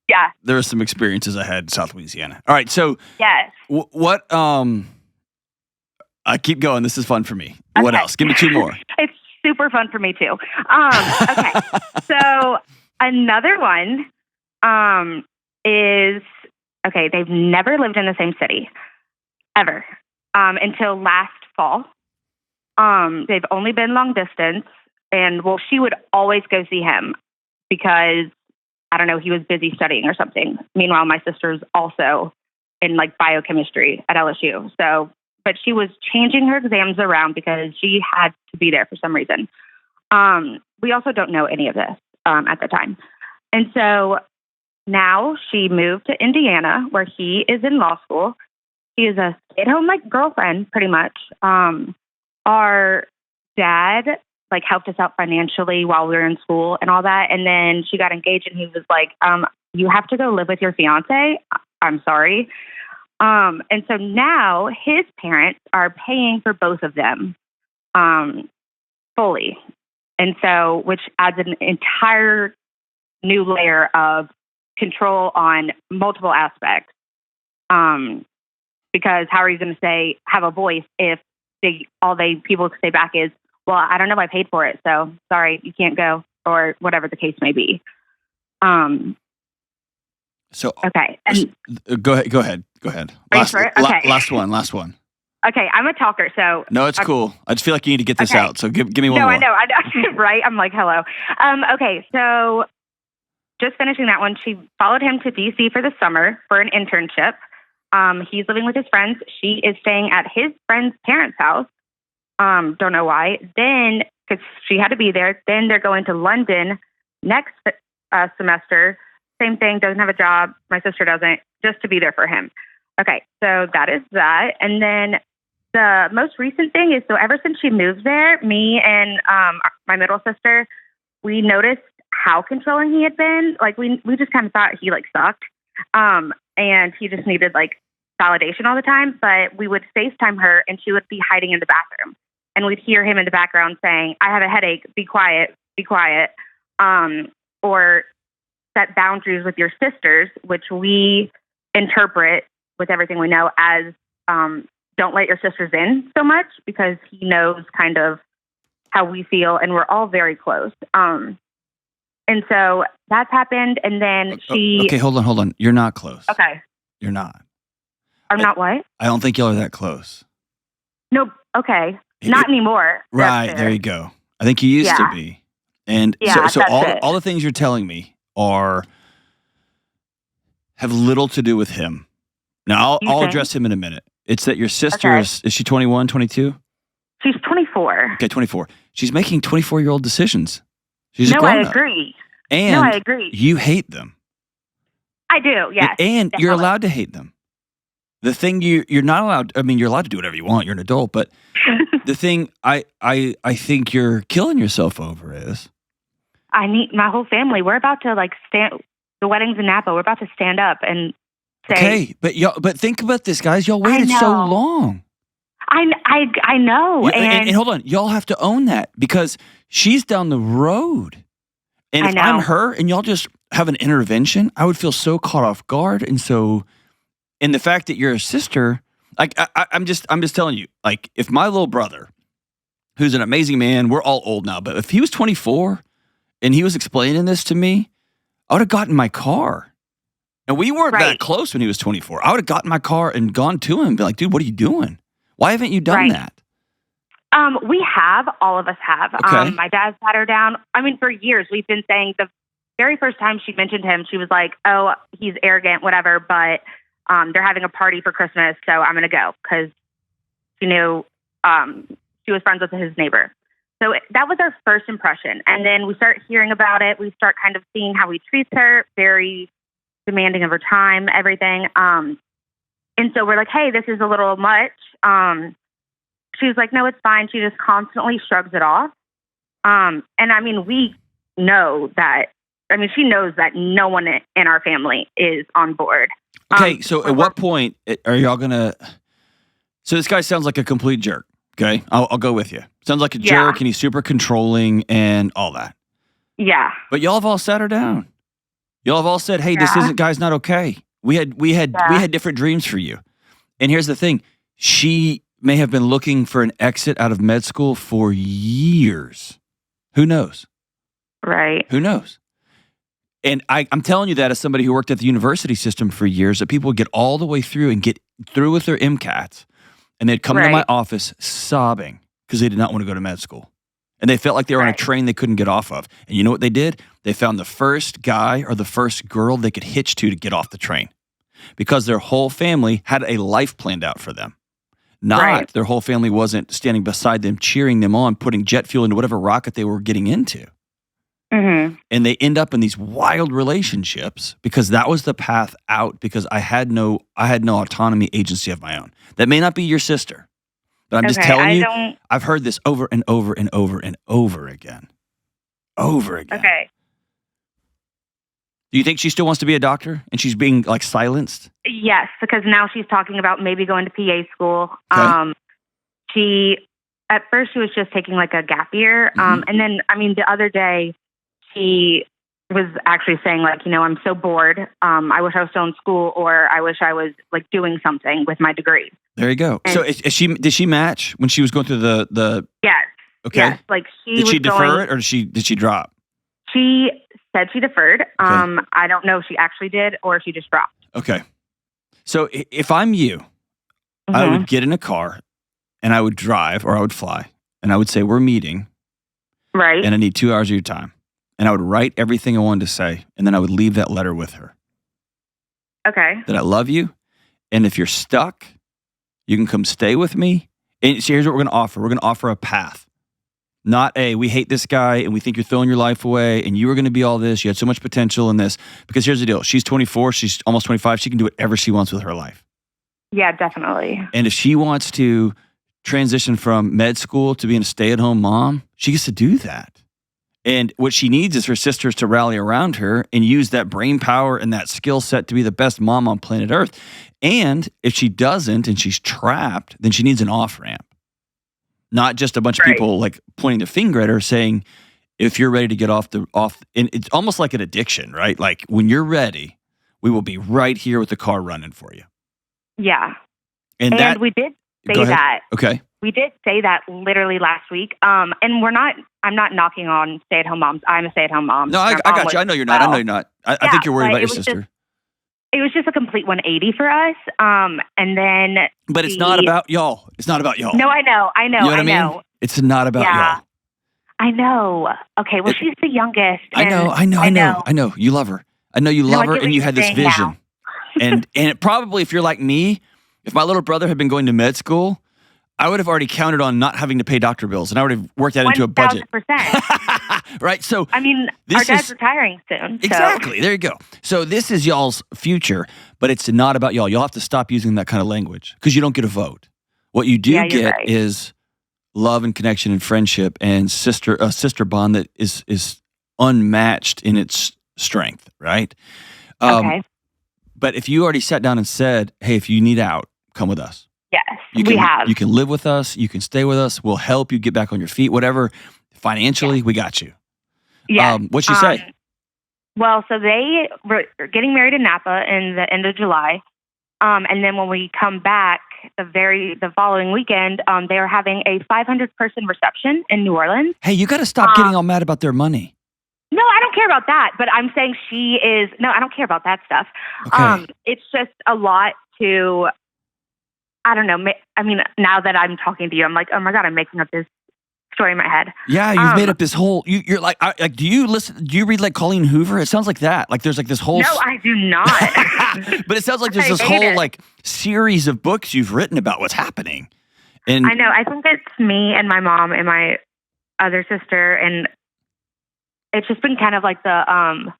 experiences I had in South Louisiana. All right, so yes. What I keep going. This is fun for me. Okay. What else? Give me two more. It's super fun for me too. Okay. So another one is, okay, they've never lived in the same city ever until last fall. They've only been long distance, and well, she would always go see him because, I don't know, he was busy studying or something. Meanwhile, my sister's also in like biochemistry at LSU. So, but she was changing her exams around because she had to be there for some reason. We also don't know any of this at the time. And so now she moved to Indiana where he is in law school. He is a stay-at-home like girlfriend, pretty much. Our dad like helped us out financially while we were in school and all that. And then she got engaged and he was like, you have to go live with your fiance. I'm sorry. And so now his parents are paying for both of them fully. And so, which adds an entire new layer of control on multiple aspects. Because how are you going to have a voice if people say back is, well, I don't know, I paid for it, so sorry, you can't go, or whatever the case may be. So okay, and go ahead. Last one. Okay, I'm a talker, so no, it's cool. I just feel like you need to get this out. So give me one more. No, I know, right? I'm like, hello. Okay, so just finishing that one. She followed him to DC for the summer for an internship. He's living with his friends. She is staying at his friend's parents' house. Don't know why. Then, because she had to be there, then they're going to London next semester. Same thing, doesn't have a job. My sister doesn't, just to be there for him. Okay, so that is that. And then the most recent thing is, so ever since she moved there, me and my middle sister, we noticed how controlling he had been. Like, we just kind of thought he, like, sucked. And he just needed, like, validation all the time. But we would FaceTime her, and she would be hiding in the bathroom. And we'd hear him in the background saying, I have a headache, be quiet, be quiet. Or set boundaries with your sisters, which we interpret with everything we know as don't let your sisters in so much, because he knows kind of how we feel, and we're all very close. And so that's happened, and then she... Okay, hold on. You're not close. Okay. You're not. I'm not what? I don't think y'all are that close. No, okay. Not anymore. Right, there you go. I think you used to be. And so all the things you're telling me have little to do with him. Now, I'll address him in a minute. It's that your sister is she 21, 22? She's 24. Okay, 24. She's making 24-year-old decisions. She's a grown-up. I agree. And I agree. You hate them. I do, yes. And definitely. You're allowed to hate them. The thing you're not allowed, I mean, you're allowed to do whatever you want. You're an adult. But the thing I think you're killing yourself over is... I need my whole family. We're about to the wedding's in Napa. We're about to stand up and say... Okay, but think about this, guys. Y'all waited so long. I know. And hold on. Y'all have to own that, because she's down the road. And if I'm her and y'all just have an intervention, I would feel so caught off guard. And the fact that you're a sister, like I'm just telling you, like, if my little brother, who's an amazing man, we're all old now, but if he was 24 and he was explaining this to me, I would have gotten in my car. And we weren't that close when he was 24. I would have gotten in my car and gone to him and be like, dude, what are you doing? Why haven't you done that? We have. All of us have. Okay. My dad sat her down. I mean, for years, we've been saying the very first time she mentioned him, she was like, oh, he's arrogant, whatever, but they're having a party for Christmas, so I'm going to go, because she knew she was friends with his neighbor. So that was our first impression. And then we start hearing about it. We start kind of seeing how he treats her, very demanding of her time, everything. And so we're like, hey, this is a little much. She was like, no, it's fine. She just constantly shrugs it off. And I mean, we know that, I mean, she knows that no one in our family is on board. Okay, so at what point are y'all gonna? So this guy sounds like a complete jerk. Okay, I'll go with you. Sounds like a jerk, and he's super controlling and all that. Yeah. But y'all have all sat her down. Y'all have all said, "Hey, this isn't, guy's not okay. We had different dreams for you." And here's the thing: she may have been looking for an exit out of med school for years. Who knows? Right. Who knows? And I'm telling you that as somebody who worked at the university system for years, that people would get all the way through and get through with their MCATs, and they'd come to my office sobbing because they did not want to go to med school. And they felt like they were on a train they couldn't get off of. And you know what they did? They found the first guy or the first girl they could hitch to get off the train because their whole family had a life planned out for them. Not their whole family wasn't standing beside them, cheering them on, putting jet fuel into whatever rocket they were getting into. Mm-hmm. And they end up in these wild relationships because that was the path out, because I had no autonomy, agency of my own. That may not be your sister, but I'm just telling you, I've heard this over and over and over and over again. Over again. Okay. Do you think she still wants to be a doctor and she's being like silenced? Yes, because now she's talking about maybe going to PA school. Okay. At first she was just taking like a gap year. And then, I mean, the other day she was actually saying like, you know, I'm so bored. I wish I was still in school, or I wish I was like doing something with my degree. There you go. And so did she match when she was going through the Yes. Okay. Yes. Like did she defer it, or did she drop? She said she deferred. Okay. I don't know if she actually did or if she just dropped. Okay. So if I'm you, I would get in a car and I would drive, or I would fly, and I would say, we're meeting. Right. And I need 2 hours of your time. And I would write everything I wanted to say, and then I would leave that letter with her. Okay. That I love you, and if you're stuck, you can come stay with me. And so here's what we're going to offer. We're going to offer a path. Not we hate this guy, and we think you're throwing your life away, and you were going to be all this. You had so much potential in this. Because here's the deal. She's 24. She's almost 25. She can do whatever she wants with her life. Yeah, definitely. And if she wants to transition from med school to being a stay-at-home mom, she gets to do that. And what she needs is her sisters to rally around her and use that brain power and that skill set to be the best mom on planet Earth. And if she doesn't and she's trapped, then she needs an off-ramp. Not just a bunch of people like pointing the finger at her saying, if you're ready to get off, and it's almost like an addiction, right? Like when you're ready, we will be right here with the car running for you. Yeah. And we did say that. Okay. We did say that literally last week. And I'm not knocking on stay-at-home moms. I'm a stay-at-home mom. No, I got you. I know you're not. I know you're not. I think you're worried about your sister. It was just a complete 180 for us. And then. But it's not about y'all. It's not about y'all. No, I know. You know what I mean? It's not about y'all. I know. Okay. Well, she's the youngest. I know. You love her. I know you love her, and you had this vision. and it probably, if you're like me, if my little brother had been going to med school, I would have already counted on not having to pay doctor bills, and I would have worked that into a budget. 1,000%. Right? So I mean, our dad's retiring soon. So. Exactly. There you go. So this is y'all's future, but it's not about y'all. Y'all have to stop using that kind of language because you don't get a vote. What you do get is love and connection and friendship and a sister bond that is unmatched in its strength, right? Okay. But if you already sat down and said, hey, if you need out, come with us. Yes, we have. You can live with us. You can stay with us. We'll help you get back on your feet. Whatever, financially, we got you. Yeah. What'd she say? Well, so they were getting married in Napa in the end of July, and then when we come back the following weekend, they are having a 500-person reception in New Orleans. Hey, you got to stop getting all mad about their money. No, I don't care about that. But I'm saying I don't care about that stuff. Okay. It's just a lot to. I don't know. I mean, now that I'm talking to you, I'm like, oh my God, I'm making up this story in my head. Yeah, you've made up this whole. You're like, do you listen? Do you read like Colleen Hoover? It sounds like that. Like there's like this whole. No, I do not. But it sounds like there's this whole like series of books you've written about what's happening. And I know. I think it's me and my mom and my other sister, and it's just been kind of like the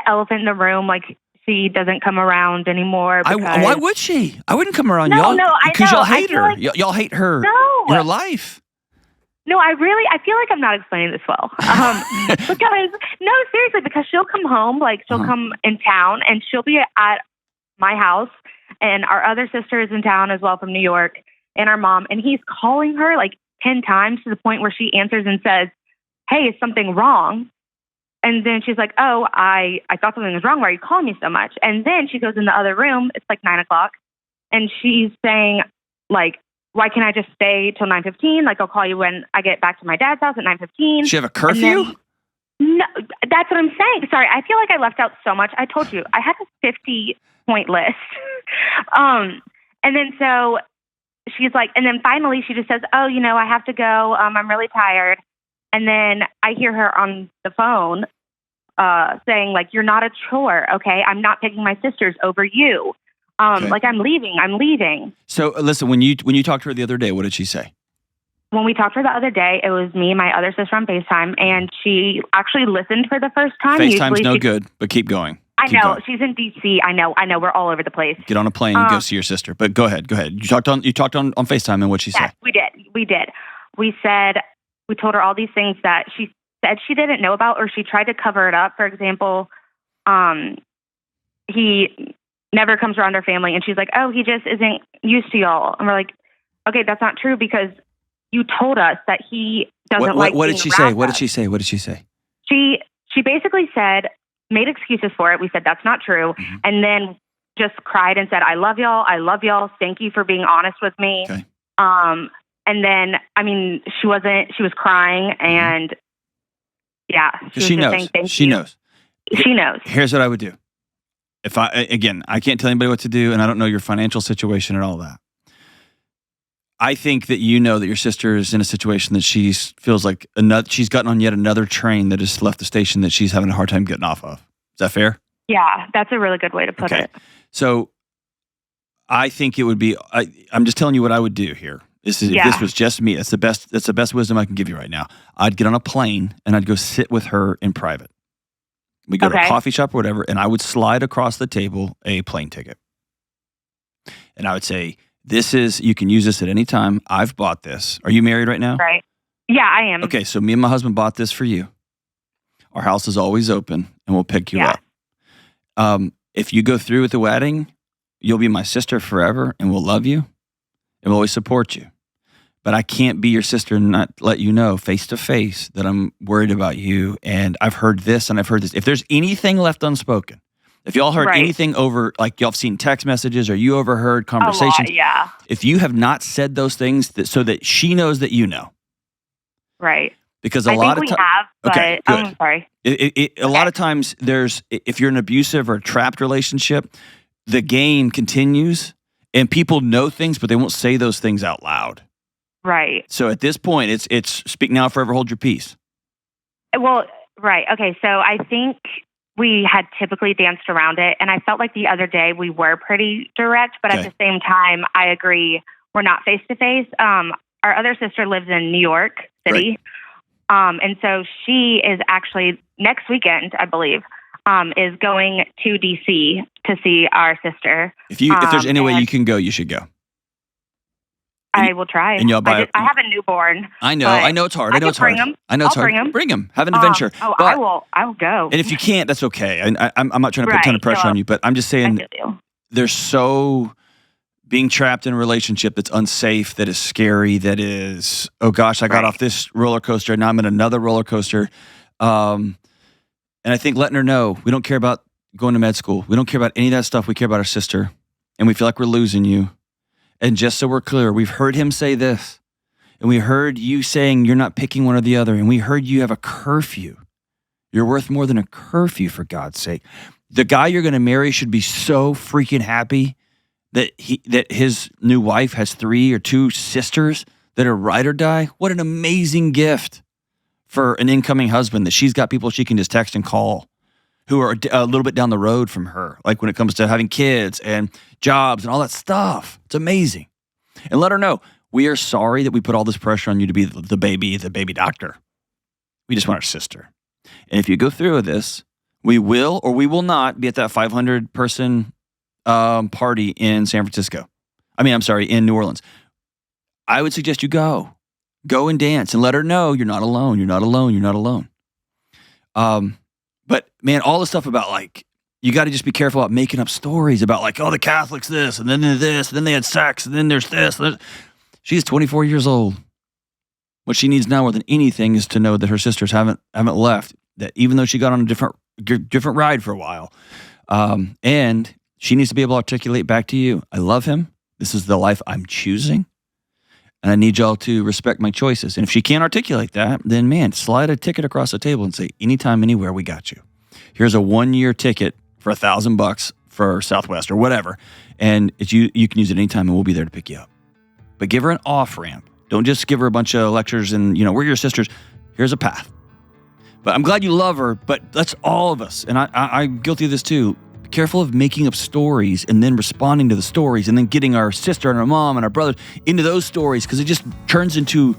elephant in the room, like. She doesn't come around anymore. Why would she? I wouldn't come around y'all. No, I know. Because y'all hate her. Y'all hate her. No. Her life. No, I feel like I'm not explaining this well. Because, no, seriously, because she'll come home, like she'll come in town and she'll be at my house, and our other sister is in town as well from New York, and our mom, and he's calling her like 10 times to the point where she answers and says, "Hey, is something wrong?" And then she's like, "Oh, I thought something was wrong. Why are you calling me so much?" And then she goes in the other room. It's like 9:00, and she's saying, like, "Why can't I just stay till 9:15? Like, I'll call you when I get back to my dad's house at 9:15." Does she have a curfew? No, that's what I'm saying. Sorry, I feel like I left out so much. I told you I had a 50-point list. And then so she's like, and then finally she just says, "Oh, I have to go. I'm really tired." And then I hear her on the phone saying, like, "You're not a chore, okay? I'm not picking my sisters over you. Okay. Like, I'm leaving." So listen, when you talked to her the other day, what did she say? When we talked to her the other day, it was me and my other sister on FaceTime, and she actually listened for the first time. FaceTime's no good, but keep going. I know. She's in D.C. I know. We're all over the place. Get on a plane and go see your sister. But go ahead. You talked on FaceTime, and what'd she say? Yes, we did. We told her all these things that she said she didn't know about, or she tried to cover it up. For example, he never comes around our family, and she's like, "Oh, he just isn't used to y'all." And we're like, "Okay, that's not true, because you told us that he doesn't like." What did she say? What did she say? What did she say? She basically made excuses for it. We said that's not true, and then just cried and said, "I love y'all. I love y'all. Thank you for being honest with me." Okay. And then, I mean, she was crying, and yeah, she knows. Saying, "Thank she you." knows. She knows. Here's what I would do. I can't tell anybody what to do, and I don't know your financial situation and all that. I think that you know that your sister is in a situation that she feels like she's gotten on yet another train that has left the station that she's having a hard time getting off of. Is that fair? Yeah, that's a really good way to put it. So I think it would be, I'm just telling you what I would do here. If this was just me, that's the best wisdom I can give you right now. I'd get on a plane and I'd go sit with her in private. We go to a coffee shop or whatever, and I would slide across the table a plane ticket. And I would say, you can use this at any time. I've bought this. Are you married right now? Right. Yeah, I am. Okay, so me and my husband bought this for you. Our house is always open, and we'll pick you up. If you go through with the wedding, you'll be my sister forever, and we'll love you, and we'll always support you. But I can't be your sister and not let you know face to face that I'm worried about you, and I've heard this and I've heard this. If there's anything left unspoken, if y'all heard anything over, like y'all have seen text messages or you overheard conversations, if you have not said those things so that she knows that you know. Right. Because I think we have, but I'm sorry. A lot of times if you're in an abusive or trapped relationship, the game continues and people know things, but they won't say those things out loud. Right. So at this point, it's speak now, forever hold your peace. Well, right. Okay. So I think we had typically danced around it, and I felt like the other day we were pretty direct, but at the same time, I agree we're not face to face. Our other sister lives in New York City. Right. And so she is actually next weekend, I believe, is going to DC to see our sister. If there's any way you can go, you should go. I will try. And I have a newborn. I know it's hard. I know it's hard. I know it's hard. Bring him. Have an adventure. I will go. And if you can't, that's okay. I'm not trying to put a ton of pressure on you, but I'm just saying there's being trapped in a relationship that's unsafe, that is scary, that is, oh gosh, I got off this roller coaster and now I'm in another roller coaster. And I think letting her know we don't care about going to med school. We don't care about any of that stuff. We care about our sister, and we feel like we're losing you. And just so we're clear, we've heard him say this, and we heard you saying you're not picking one or the other, and we heard you have a curfew. You're worth more than a curfew, for God's sake. The guy you're going to marry should be so freaking happy that his new wife has 3 or 2 sisters that are ride or die. What an amazing gift for an incoming husband, that she's got people she can just text and call who are a little bit down the road from her, like when it comes to having kids and jobs and all that stuff. It's amazing. And let her know, we are sorry that we put all this pressure on you to be the baby doctor. We just want our sister. And if you go through with this, we will or we will not be at that 500-person party in San Francisco. In New Orleans. I would suggest you go. Go and dance and let her know you're not alone. You're not alone. You're not alone. But man, all the stuff about like, you got to just be careful about making up stories about like, oh, the Catholics this, and then this, and then they had sex, and then there's this. She's 24 years old. What she needs now more than anything is to know that her sisters haven't left, that even though she got on a different ride for a while, and she needs to be able to articulate back to you, I love him. This is the life I'm choosing. And I need y'all to respect my choices. And if she can't articulate that, then man, slide a ticket across the table and say, anytime, anywhere, we got you. Here's a 1-year ticket for $1,000 for Southwest or whatever. And you can use it anytime and we'll be there to pick you up. But give her an off-ramp. Don't just give her a bunch of lectures and, we're your sisters. Here's a path. But I'm glad you love her, but that's all of us. And I'm guilty of this too. Be careful of making up stories and then responding to the stories and then getting our sister and our mom and our brother into those stories, because it just turns into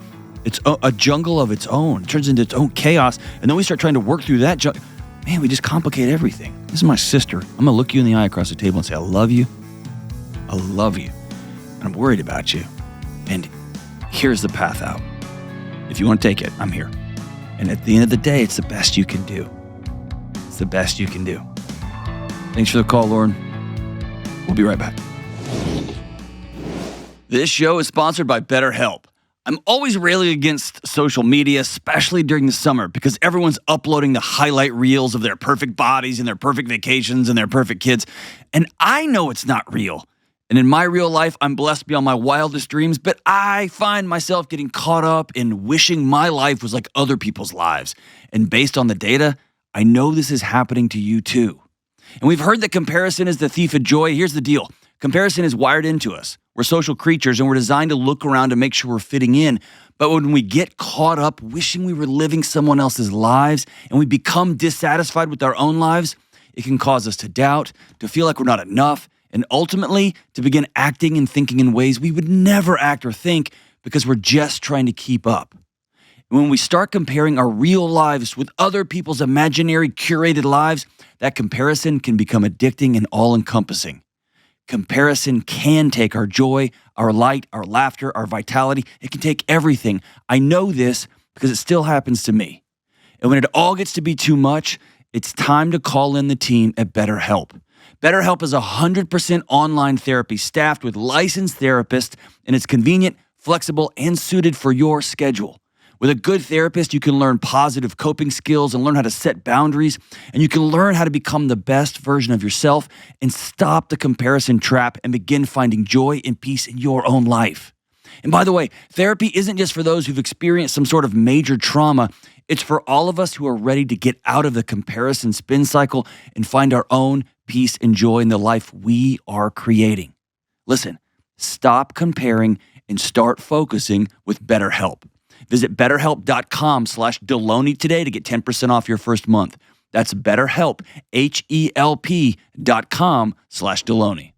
a jungle of its own. It turns into its own chaos. And then we start trying to work through that jungle. Man, we just complicate everything. This is my sister. I'm going to look you in the eye across the table and say, I love you. I love you. And I'm worried about you. And here's the path out. If you want to take it, I'm here. And at the end of the day, it's the best you can do. It's the best you can do. Thanks for the call, Lauren. We'll be right back. This show is sponsored by BetterHelp. I'm always railing against social media, especially during the summer, because everyone's uploading the highlight reels of their perfect bodies and their perfect vacations and their perfect kids. And I know it's not real. And in my real life, I'm blessed beyond my wildest dreams, but I find myself getting caught up in wishing my life was like other people's lives. And based on the data, I know this is happening to you too. And we've heard that comparison is the thief of joy. Here's the deal. Comparison is wired into us. We're social creatures and we're designed to look around to make sure we're fitting in. But when we get caught up wishing we were living someone else's lives and we become dissatisfied with our own lives, it can cause us to doubt, to feel like we're not enough, and ultimately to begin acting and thinking in ways we would never act or think because we're just trying to keep up. And when we start comparing our real lives with other people's imaginary curated lives, that comparison can become addicting and all-encompassing. Comparison can take our joy, our light, our laughter, our vitality. It can take everything. I know this because it still happens to me. And when it all gets to be too much, it's time to call in the team at BetterHelp. BetterHelp is 100% online therapy staffed with licensed therapists, and it's convenient, flexible, and suited for your schedule. With a good therapist, you can learn positive coping skills and learn how to set boundaries, and you can learn how to become the best version of yourself and stop the comparison trap and begin finding joy and peace in your own life. And by the way, therapy isn't just for those who've experienced some sort of major trauma. It's for all of us who are ready to get out of the comparison spin cycle and find our own peace and joy in the life we are creating. Listen, stop comparing and start focusing with BetterHelp. Visit BetterHelp.com/Delony today to get 10% off your first month. That's BetterHelp, HELP.com/Delony.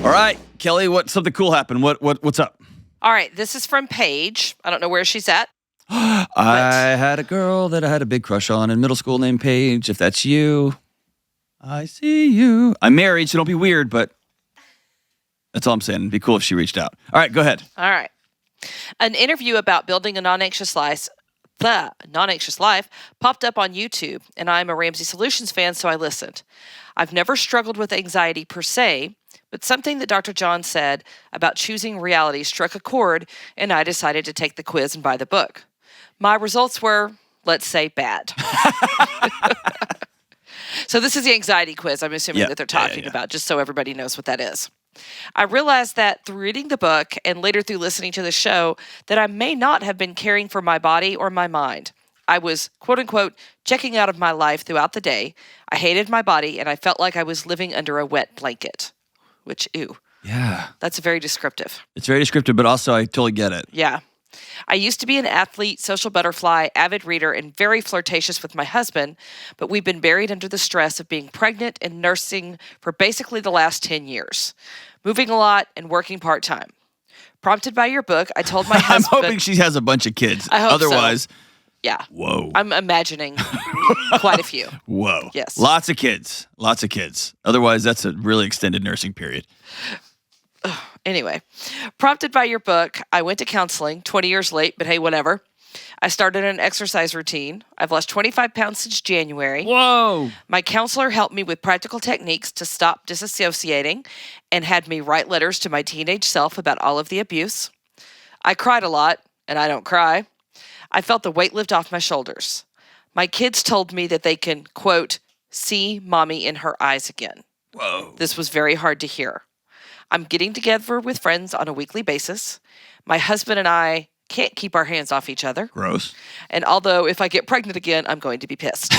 All right, Kelly, something cool happened. What's up? All right, this is from Paige. I don't know where she's at. I had a girl that I had a big crush on in middle school named Paige. If that's you, I see you. I'm married, so don't be weird, but that's all I'm saying. It'd be cool if she reached out. All right, go ahead. All right. An interview about building a non-anxious life popped up on YouTube, and I'm a Ramsey Solutions fan, so I listened. I've never struggled with anxiety per se, but something that Dr. John said about choosing reality struck a chord, and I decided to take the quiz and buy the book. My results were, let's say, bad. So this is the anxiety quiz I'm assuming that they're talking about, just so everybody knows what that is. I realized that through reading the book and later through listening to the show that I may not have been caring for my body or my mind. I was, quote unquote, checking out of my life throughout the day. I hated my body and I felt like I was living under a wet blanket, which, ew. Yeah. That's very descriptive. It's very descriptive, but also I totally get it. Yeah. I used to be an athlete, social butterfly, avid reader, and very flirtatious with my husband, but we've been buried under the stress of being pregnant and nursing for basically the last 10 years, moving a lot and working part-time. Prompted by your book, I told my husband... I'm hoping she has a bunch of kids. I hope Otherwise... So. Yeah. Whoa. I'm imagining quite a few. Whoa. Yes. Lots of kids. Otherwise, that's a really extended nursing period. Anyway, prompted by your book, I went to counseling 20 years late, but hey, whatever. I started an exercise routine. I've lost 25 pounds since January. Whoa. My counselor helped me with practical techniques to stop disassociating and had me write letters to my teenage self about all of the abuse. I cried a lot, and I don't cry. I felt the weight lift off my shoulders. My kids told me that they can, quote, see mommy in her eyes again. Whoa. This was very hard to hear. I'm getting together with friends on a weekly basis. My husband and I can't keep our hands off each other. Gross. And although if I get pregnant again, I'm going to be pissed.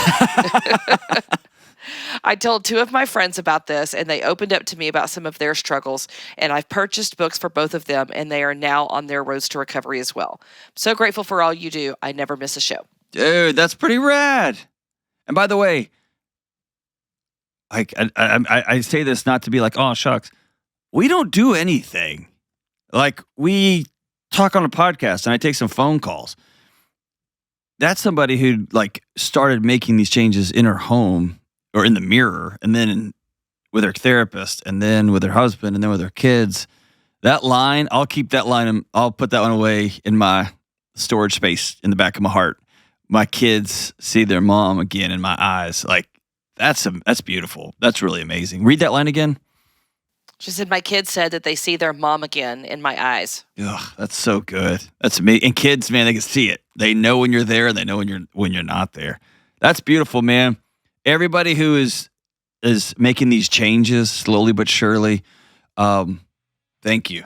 I told 2 of my friends about this, and they opened up to me about some of their struggles, and I've purchased books for both of them, and they are now on their roads to recovery as well. I'm so grateful for all you do. I never miss a show. Dude, that's pretty rad. And by the way, I say this not to be like, oh, shucks. We don't do anything. Like, we talk on a podcast and I take some phone calls. That's somebody who like started making these changes in her home or in the mirror, and then with her therapist, and then with her husband, and then with her kids. That line, I'll keep that line, and I'll put that one away in my storage space in the back of my heart. My kids see their mom again in my eyes. Like, that's beautiful. That's really amazing. Read that line again. She said, my kids said that they see their mom again in my eyes. Ugh, that's so good. That's amazing. And kids, man, they can see it. They know when you're there, and they know when you're not there. That's beautiful, man. Everybody who is making these changes slowly but surely, thank you.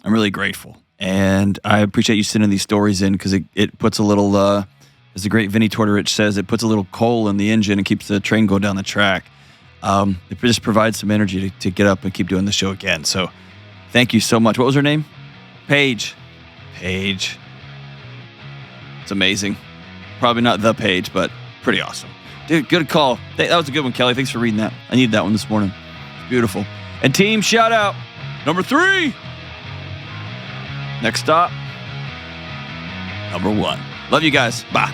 I'm really grateful. And I appreciate you sending these stories in, because it puts a little, as the great Vinnie Tortorich says, it puts a little coal in the engine and keeps the train going down the track. It just provides some energy to get up and keep doing the show again. So thank you so much. What was her name? Paige. It's amazing. Probably not the Paige, but pretty awesome. Dude, good call. That was a good one, Kelly. Thanks for reading that. I needed that one this morning. It's beautiful. And team shout out, number 3. Next stop, number 1. Love you guys. Bye.